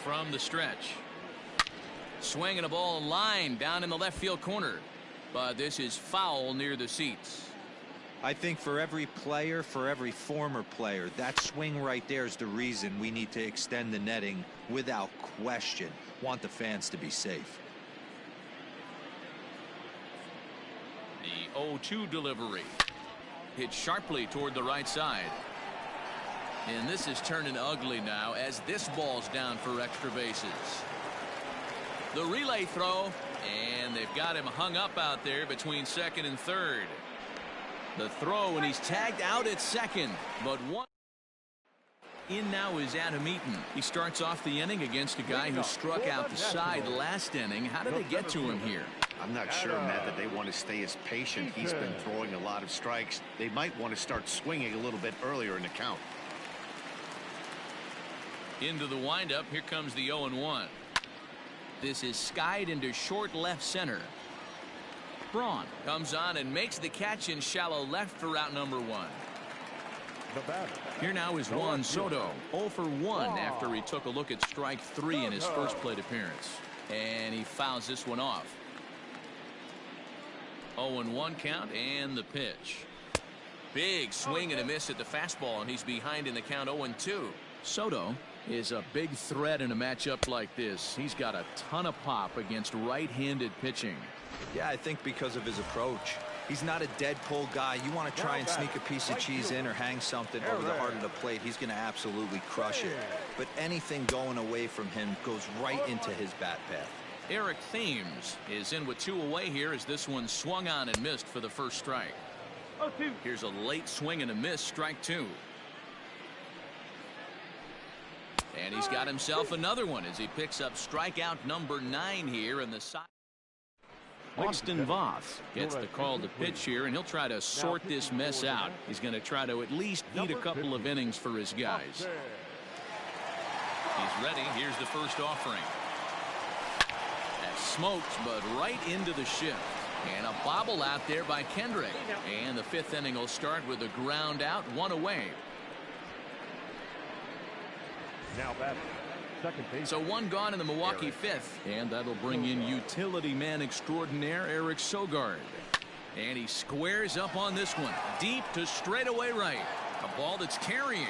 From the stretch. Swinging a ball line down in the left field corner. But this is foul near the seats. I think for every player, for every former player, that swing right there is the reason we need to extend the netting without question. Want the fans to be safe. The 0-2 delivery. Hit sharply toward the right side. And this is turning ugly now as this ball's down for extra bases. The relay throw, and they've got him hung up out there between second and third. The throw, and he's tagged out at second, but one. In now is Adam Eaton. He starts off the inning against a guy who struck out the side last inning. How did they get to him here? I'm not sure, Matt, that they want to stay as patient. He's been throwing a lot of strikes. They might want to start swinging a little bit earlier in the count. Into the windup. Here comes the 0-1. This is skied into short left center. Braun comes on and makes the catch in shallow left for out number 1. Here now is Juan Soto, 0 for 1 after he took a look at strike 3 in his first plate appearance. And he fouls this one off. 0-1 count and the pitch. Big swing and a miss at the fastball, and he's behind in the count 0-2. Soto is a big threat in a matchup like this. He's got a ton of pop against right-handed pitching. Yeah, I think because of his approach. He's not a dead pull guy. You want to try and sneak a piece of cheese in or hang something over the heart of the plate. He's going to absolutely crush it. But anything going away from him goes right into his bat path. Eric Thames is in with 2 away here as this one swung on and missed for the first strike. Here's a late swing and a miss, strike 2. And he's got himself another one as he picks up strikeout number 9 here in the side. Austin Voth gets the call to pitch here, and he'll try to sort this mess out. He's going to try to at least eat a couple of innings for his guys. He's ready. Here's the first offering. That smoked, but right into the shift. And a bobble out there by Kendrick. And the 5th inning will start with a ground out, 1 away. Now batting, second base. So 1 gone in the Milwaukee 5th, and that'll bring in utility man extraordinaire Eric Sogard. And he squares up on this one, deep to straightaway right. A ball that's carrying.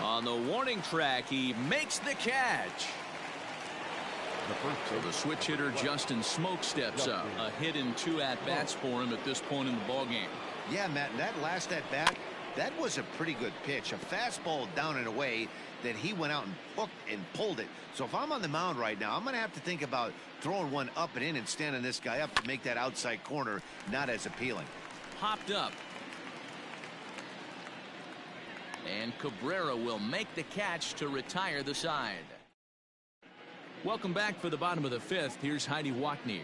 On the warning track, he makes the catch. So the switch hitter Justin Smoke steps up. A hit in 2 at-bats for him at this point in the ballgame. Yeah, Matt, and that last at-bat, that was a pretty good pitch. A fastball down and away that he went out and hooked and pulled it. So if I'm on the mound right now, I'm going to have to think about throwing one up and in and standing this guy up to make that outside corner not as appealing. Popped up. And Cabrera will make the catch to retire the side. Welcome back for the bottom of the 5th. Here's Heidi Watney.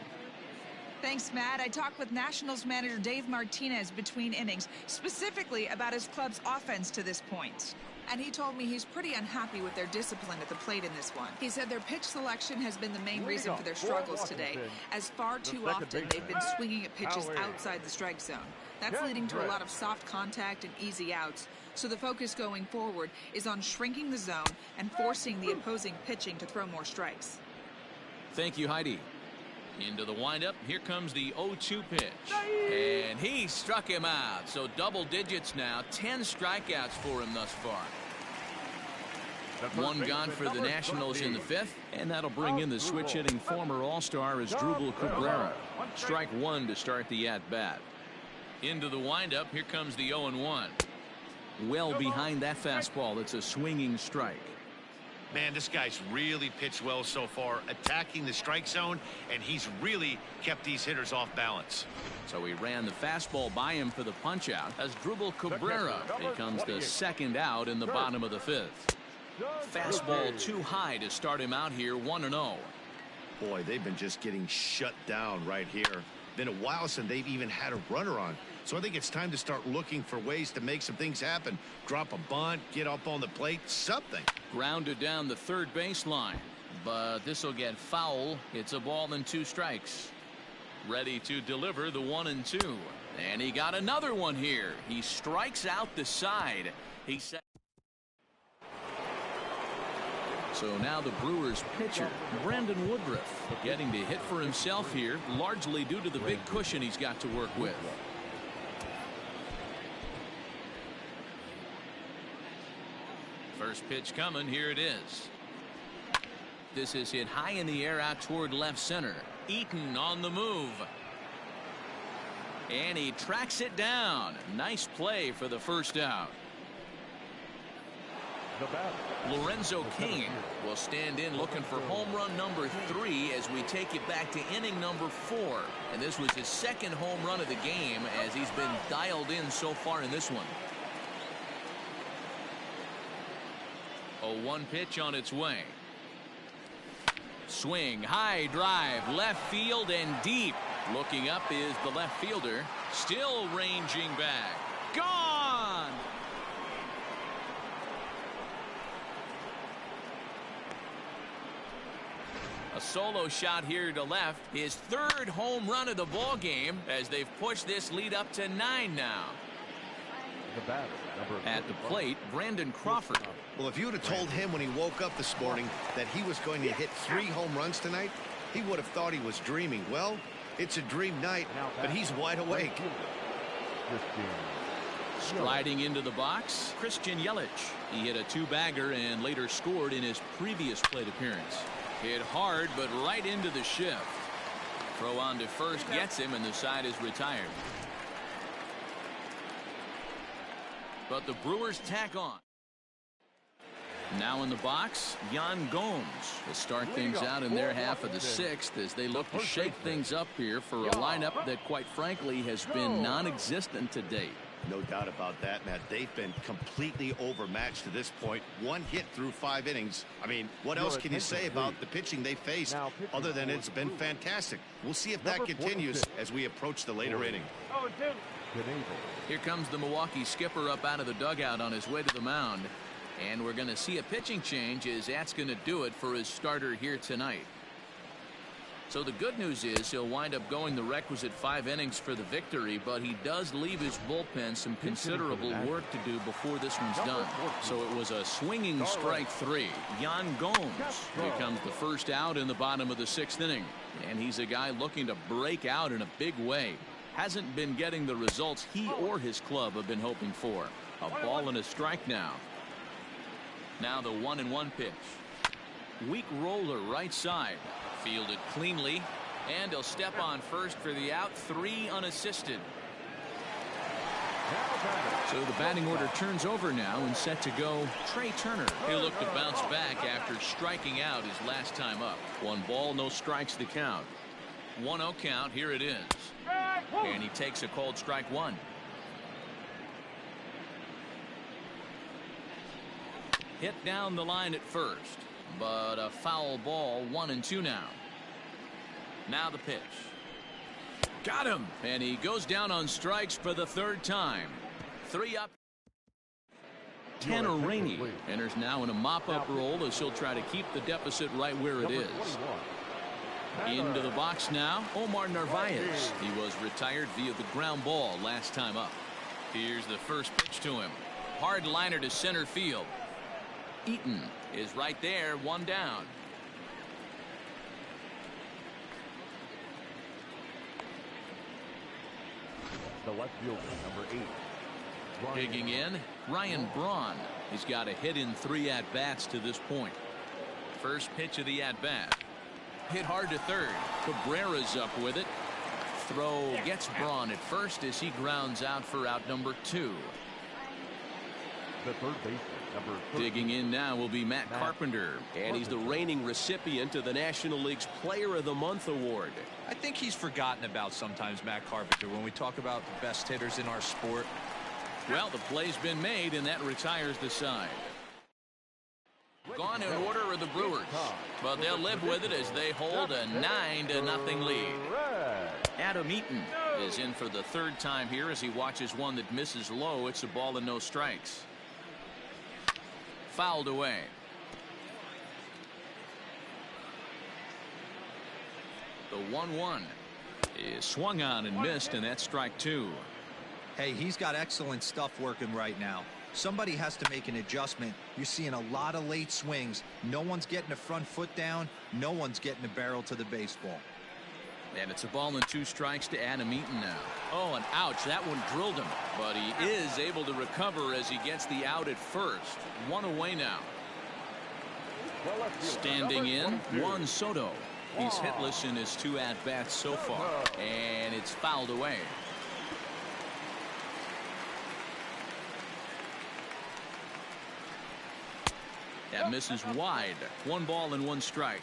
Thanks, Matt. I talked with Nationals manager Dave Martinez between innings, specifically about his club's offense to this point. And he told me he's pretty unhappy with their discipline at the plate in this one. He said their pitch selection has been the main reason for their struggles today, as far too often they've been swinging at pitches outside the strike zone. That's leading to a lot of soft contact and easy outs. So the focus going forward is on shrinking the zone and forcing the opposing pitching to throw more strikes. Thank you, Heidi. Into the windup. Here comes the 0-2 pitch. And he struck him out. So double digits now. 10 strikeouts for him thus far. 1 gone for the Nationals in the 5th. And that'll bring in the switch-hitting former All-Star Asdrubal Cabrera. Strike 1 to start the at-bat. Into the windup. Here comes the 0-1. Well behind that fastball. It's a swinging strike. Man, this guy's really pitched well so far, attacking the strike zone, and he's really kept these hitters off balance. So he ran the fastball by him for the punch out. Asdrubal Cabrera becomes the 2nd out in the bottom of the 5th. Fastball too high to start him out here, 1-0. Boy, they've been just getting shut down right here. Been a while since they've even had a runner on. So I think it's time to start looking for ways to make some things happen. Drop a bunt, get up on the plate, something. Grounded down the third baseline, but this will get foul. It's a ball and 2 strikes. Ready to deliver the 1-2. And he got another one here. He strikes out the side. He said So now the Brewers pitcher, Brandon Woodruff, getting to hit for himself here, largely due to the big cushion he's got to work with. First pitch coming. Here it is. This is hit high in the air out toward left center. Eaton on the move. And he tracks it down. Nice play for the first out. Lorenzo Cain will stand in looking for home run number 3 as we take it back to inning number 4. And this was his second home run of the game as he's been dialed in so far in this one. A 1 pitch on its way. Swing, high drive, left field and deep. Looking up is the left fielder, still ranging back. Gone! A solo shot here to left, his 3rd home run of the ball game as they've pushed this lead up to 9 now. At the plate, Brandon Crawford. Well, if you would have told him when he woke up this morning that he was going to hit 3 home runs tonight, he would have thought he was dreaming. Well, it's a dream night, but he's wide awake. Sliding into the box, Christian Yelich. He hit a 2-bagger and later scored in his previous plate appearance. Hit hard, but right into the shift. Throw on to first gets him, and the side is retired. But the Brewers tack on. Now in the box, Yan Gomes will start things out in their half of the 6th as they look to shake things up here for a lineup that, quite frankly, has been non-existent to date. No doubt about that, Matt. They've been completely overmatched to this point. 1 hit through 5 innings. I mean, what else can you say about the pitching they faced other than it's been fantastic? We'll see if that continues as we approach the later inning. Here comes the Milwaukee skipper up out of the dugout on his way to the mound. And we're going to see a pitching change as that's going to do it for his starter here tonight. So the good news is he'll wind up going the requisite 5 innings for the victory, but he does leave his bullpen some considerable work to do before this one's done. So it was a swinging strike 3. Yan Gomes becomes the first out in the bottom of the 6th inning. And he's a guy looking to break out in a big way. Hasn't been getting the results he or his club have been hoping for. A ball and a strike now. Now the 1-1 pitch. Weak roller right side. Fielded cleanly. And he'll step on first for the out. 3 unassisted. So the batting order turns over now and set to go Trey Turner. He'll look to bounce back after striking out his last time up. 1 ball, no strikes the count. 1-0 count. Here it is. And he takes a called strike 1. Hit down the line at first, but a foul ball. 1-2 now. Now the pitch. Got him, and he goes down on strikes for the 3rd time. 3 up. Tanner Rainey enters now in a mop-up role as he'll try to keep the deficit right where it is. Into the box now, Omar Narvaez. He was retired via the ground ball last time up. Here's the first pitch to him. Hard liner to center field. Eaton is right there, 1 down. The left fielder, number 8. Digging in, Ryan Braun. He's got a hit in 3 at-bats to this point. First pitch of the at-bat. Hit hard to third. Cabrera's up with it. Throw gets Braun at first as he grounds out for out number 2. The third baseman, number 13. Digging in now will be Matt Carpenter, and he's the reigning recipient of the National League's Player of the Month award. I think he's forgotten about sometimes, Matt Carpenter, when we talk about the best hitters in our sport. Well, the play's been made, and that retires the side. Gone in order are the Brewers, but they'll live with it as they hold a 9-0 lead. Adam Eaton is in for the 3rd time here as he watches one that misses low. It's a ball and no strikes. Fouled away. The 1-1 is swung on and missed, and that's strike 2. Hey, he's got excellent stuff working right now. Somebody has to make an adjustment. You're seeing a lot of late swings. No one's getting a front foot down. No one's getting a barrel to the baseball. And it's a ball and 2 strikes to Adam Eaton now. Oh, and ouch, that one drilled him. But he is able to recover as he gets the out at first. 1 away now. Standing in, Juan Soto. He's hitless in his 2 at-bats so far. And it's fouled away. That misses wide. 1 ball and 1 strike.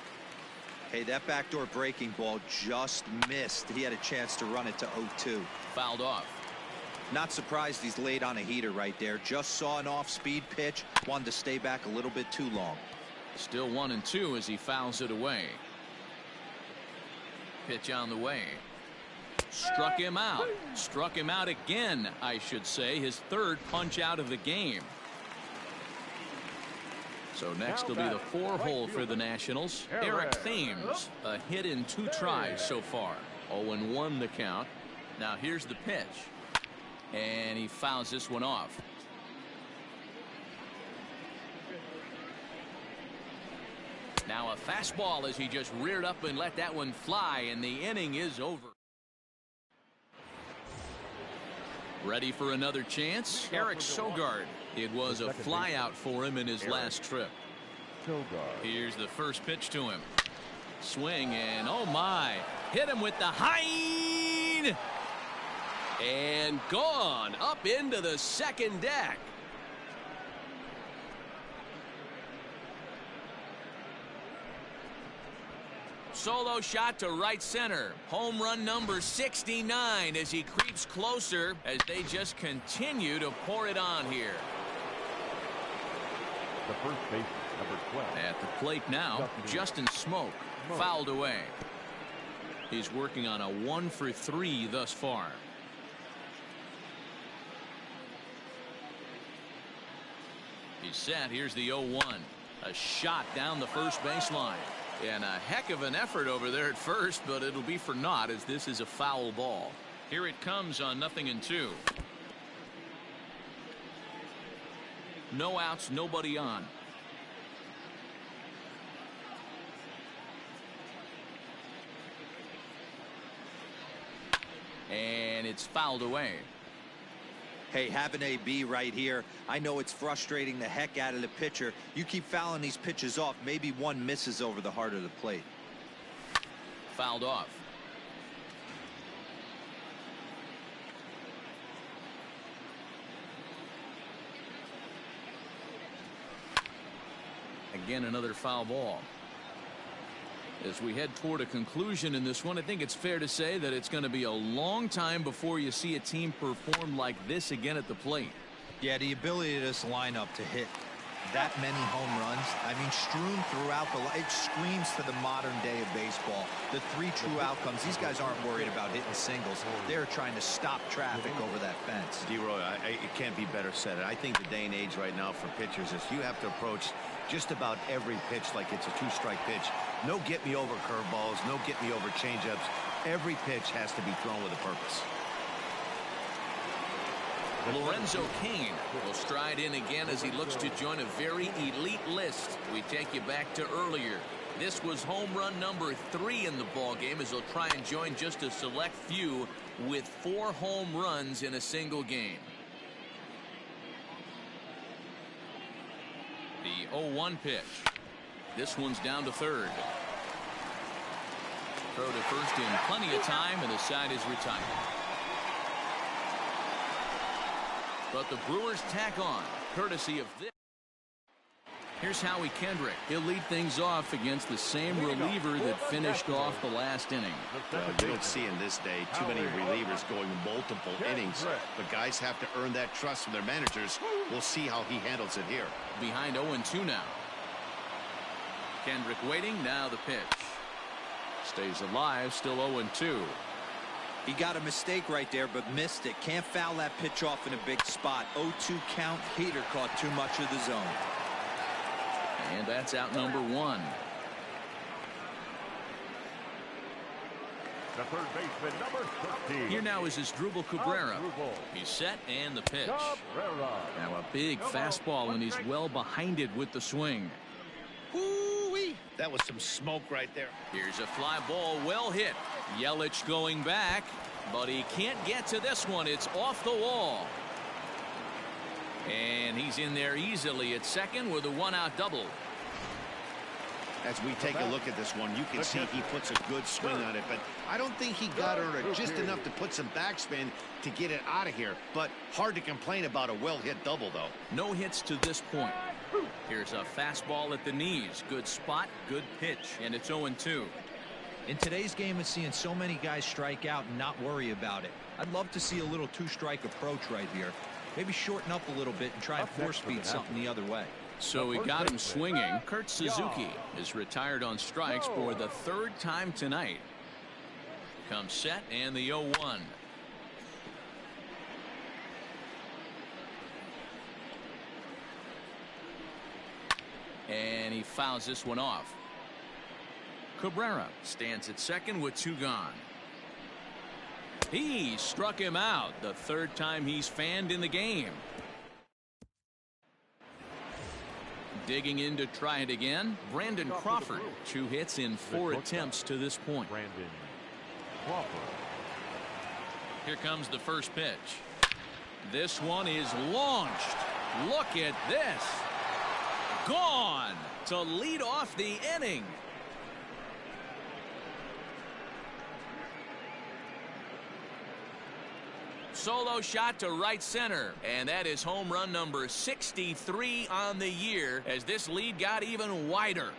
Hey, that backdoor breaking ball just missed. He had a chance to run it to 0-2. Fouled off. Not surprised he's laid on a heater right there. Just saw an off-speed pitch. Wanted to stay back a little bit too long. Still 1-2 as he fouls it away. Pitch on the way. Struck him out. Struck him out again, I should say. His 3rd punch out of the game. So next will be the 4-hole for the Nationals. Eric Thames, a hit in 2 tries so far. 0-1 the count. Now here's the pitch. And he fouls this one off. Now a fastball as he just reared up and let that one fly, and the inning is over. Ready for another chance? Eric Sogard. It was a flyout for him in his last trip. Here's the first pitch to him. Swing and oh my. Hit him with the hind. And gone up into the second deck. Solo shot to right center. Home run number 69 as he creeps closer as they just continue to pour it on here. The first baseman, number 12. At the plate now, Justin Smoke. Fouled away. He's working on a 1 for 3 thus far. He's set. Here's the 0-1. A shot down the first baseline. And a heck of an effort over there at first, but it'll be for naught as this is a foul ball. Here it comes on 0-2. No outs, nobody on. And it's fouled away. Hey, have an AB right here. I know it's frustrating the heck out of the pitcher. You keep fouling these pitches off, maybe one misses over the heart of the plate. Fouled off. Again, another foul ball. As we head toward a conclusion in this one, I think it's fair to say that it's going to be a long time before you see a team perform like this again at the plate. Yeah, the ability of this lineup to hit that many home runs, I mean, strewn throughout it screams to the modern day of baseball. The 3 true outcomes. These guys aren't worried about hitting singles. They're trying to stop traffic over that fence. D-Roy, it can't be better said. I think the day and age right now for pitchers is you have to approach just about every pitch like it's a 2-strike pitch. No get me over curveballs, no get me over changeups. Every pitch has to be thrown with a purpose. Lorenzo Cain will stride in again as he looks to join a very elite list. We take you back to earlier. This was home run number 3 in the ball game as he'll try and join just a select few with 4 home runs in a single game. The 0-1 pitch. This one's down to third. Throw to first in plenty of time, and the side is retired. But the Brewers tack on, courtesy of this. Here's Howie Kendrick. He'll lead things off against the same reliever that finished off the last inning. You don't see in this day too many relievers going multiple innings. But guys have to earn that trust from their managers. We'll see how he handles it here. Behind 0-2 now. Kendrick waiting, now the pitch. Stays alive, still 0-2. He got a mistake right there, but missed it. Can't foul that pitch off in a big spot. 0-2 count. Hader caught too much of the zone. And that's out number 1. The third baseman, number 13. Here now is Asdrubal Cabrera. He's set and the pitch. Now a big fastball, and he's well behind it with the swing. Woo-wee. That was some smoke right there. Here's a fly ball, well hit. Yelich going back, but he can't get to this one. It's off the wall. And he's in there easily at second with a one-out double. As we take a look at this one, you can see he puts a good swing on it, but I don't think he got it or just enough to put some backspin to get it out of here. But hard to complain about a well-hit double, though. No hits to this point. Here's a fastball at the knees. Good spot, good pitch, and it's 0-2. In today's game, it's seeing so many guys strike out and not worry about it. I'd love to see a little two-strike approach right here. Maybe shorten up a little bit and try and force-feed something the other way. So we got him swinging. Kurt Suzuki is retired on strikes for the third time tonight. Comes set and the 0-1. And he fouls this one off. Cabrera stands at second with 2 gone. He struck him out the third time he's fanned in the game. Digging in to try it again, Brandon Crawford. 2 hits in 4 attempts to this point. Brandon Crawford. Here comes the first pitch. This one is launched. Look at this. Gone to lead off the inning. Solo shot to right center, and that is home run number 63 on the year as this lead got even wider.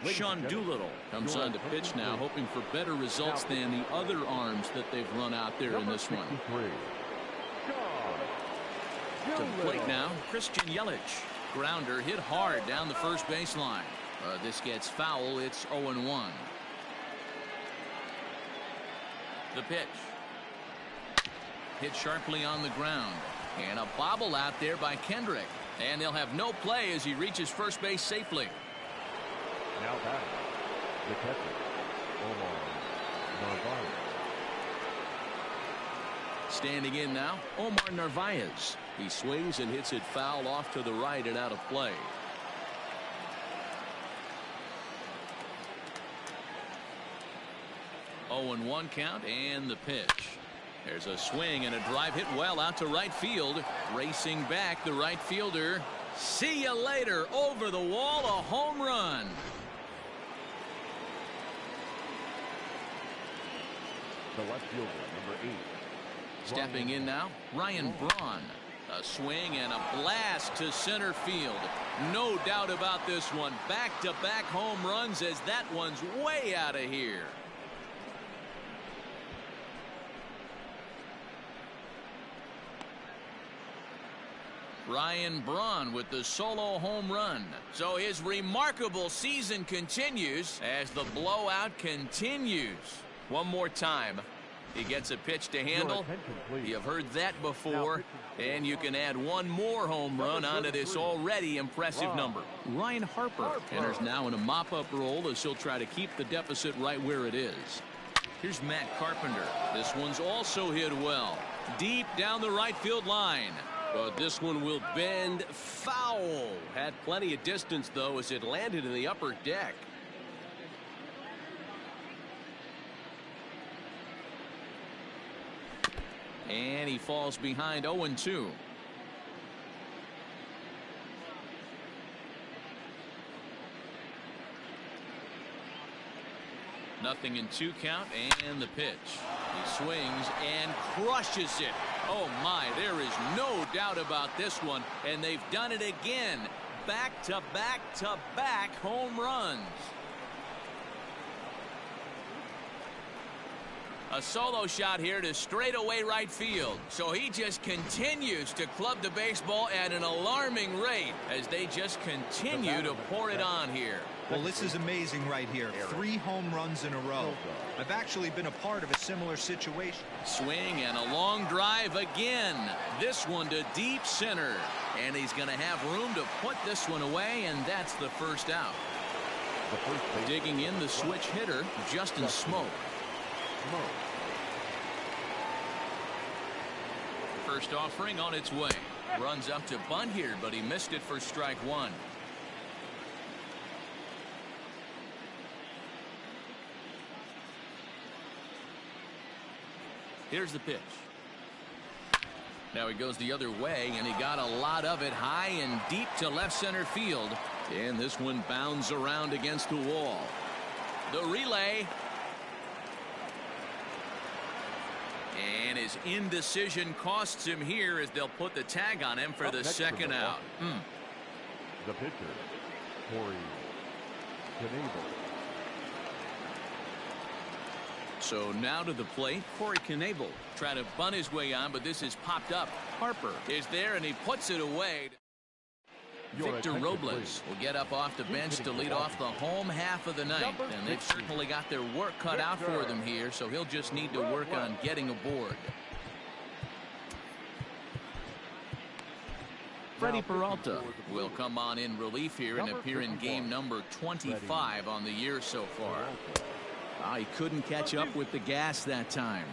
Sean Doolittle comes on to pitch now, hoping for better results than the other arms that they've run out there in this one. To the plate now, Christian Yelich. Grounder hit hard down the first baseline. This gets foul. It's 0-1. The pitch. Hit sharply on the ground. And a bobble out there by Kendrick. And they'll have no play as he reaches first base safely. Now back, the catcher, Omar Narvaez. Standing in now, Omar Narvaez. He swings and hits it foul off to the right and out of play. Oh, 0-1 count and the pitch. There's a swing and a drive hit well out to right field. Racing back, the right fielder. See you later. Over the wall, a home run. The left fielder, number 8. Stepping in now, Ryan Braun. A swing and a blast to center field. No doubt about this one. Back-to-back home runs as that one's way out of here. Ryan Braun with the solo home run. So his remarkable season continues as the blowout continues. One more time. He gets a pitch to handle. You've heard that before. And you can add one more home run onto this already impressive number. Ryan Harper enters now in a mop-up role as he'll try to keep the deficit right where it is. Here's Matt Carpenter. This one's also hit well. Deep down the right field line. But this one will bend foul. Had plenty of distance, though, as it landed in the upper deck. And he falls behind 0-2. Nothing in 2 count and the pitch. He swings and crushes it. Oh my, there is no doubt about this one. And they've done it again. Back to back to back home runs. A solo shot here to straightaway right field. So he just continues to club the baseball at an alarming rate as they just continue to pour it on here. Well, this is amazing right here. 3 home runs in a row. I've actually been a part of a similar situation. Swing and a long drive again. This one to deep center. And he's going to have room to put this one away, and that's the first out. Digging in the switch hitter, Justin Smoak. First offering on its way. Runs up to bunt here, but he missed it for strike 1. Here's the pitch. Now he goes the other way, and he got a lot of it high and deep to left center field. And this one bounds around against the wall. The relay. And his indecision costs him here as they'll put the tag on him for the second out. The pitcher, Corey Knebel. So now to the plate, Corey Knebel. Trying to bunt his way on, but this is popped up. Harper is there, and he puts it away. Victor Robles will get up off the bench to lead off the home half of the ninth, and they've certainly got their work cut out for them here, so he'll just need to work on getting aboard. Freddie Peralta will come on in relief here and appear in game number 25 on the year so far. He couldn't catch up with the gas that time.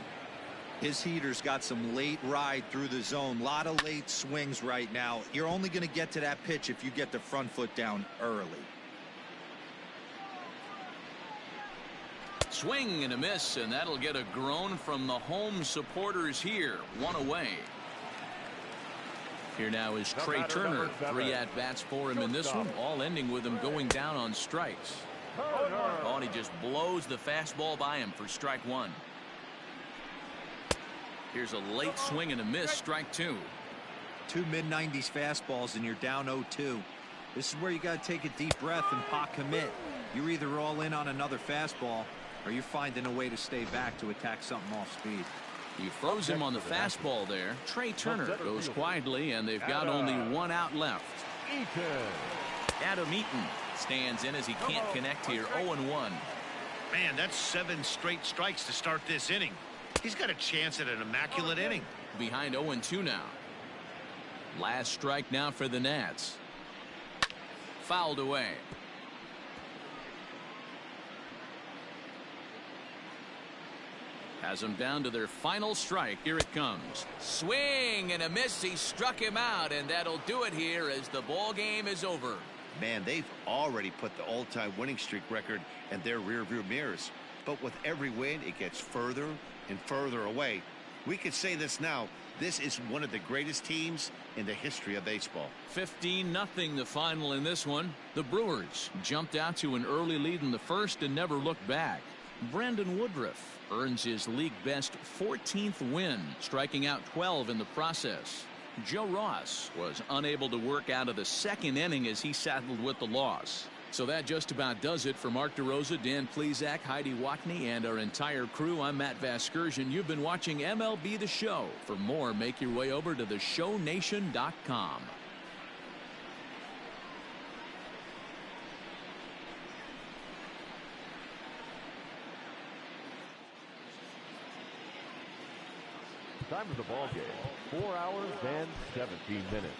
His heater's got some late ride through the zone. A lot of late swings right now. You're only going to get to that pitch if you get the front foot down early. Swing and a miss, and that'll get a groan from the home supporters here. 1 away. Here now is Trey Turner. 3 at-bats for him in this one, all ending with him going down on strikes. Oh, and he just blows the fastball by him for strike 1. Here's a late swing and a miss, strike 2. 2 mid-90s fastballs and you're down 0-2. This is where you got to take a deep breath and pot commit. You're either all in on another fastball or you're finding a way to stay back to attack something off speed. He froze him on the fastball there. Trey Turner goes quietly, and they've got only 1 out left. Adam Eaton stands in as he can't connect here. 0-1. Man, that's 7 straight strikes to start this inning. He's got a chance at an immaculate inning. Behind 0-2 now. Last strike now for the Nats. Fouled away. Has them down to their final strike. Here it comes. Swing and a miss. He struck him out, and that'll do it here as the ball game is over. Man, they've already put the all-time winning streak record in their rearview mirrors. But with every win, it gets further and further away. We could say this now. This is one of the greatest teams in the history of baseball. 15-0 the final in this one. The Brewers jumped out to an early lead in the first and never looked back. Brandon Woodruff earns his league best 14th win, striking out 12 in the process. Joe Ross was unable to work out of the second inning as he saddled with the loss. So that just about does it for Mark DeRosa, Dan Plesac, Heidi Watney, and our entire crew. I'm Matt Vasgersian. You've been watching MLB The Show. For more, make your way over to theshownation.com. Time of the ball game, 4 hours and 17 minutes.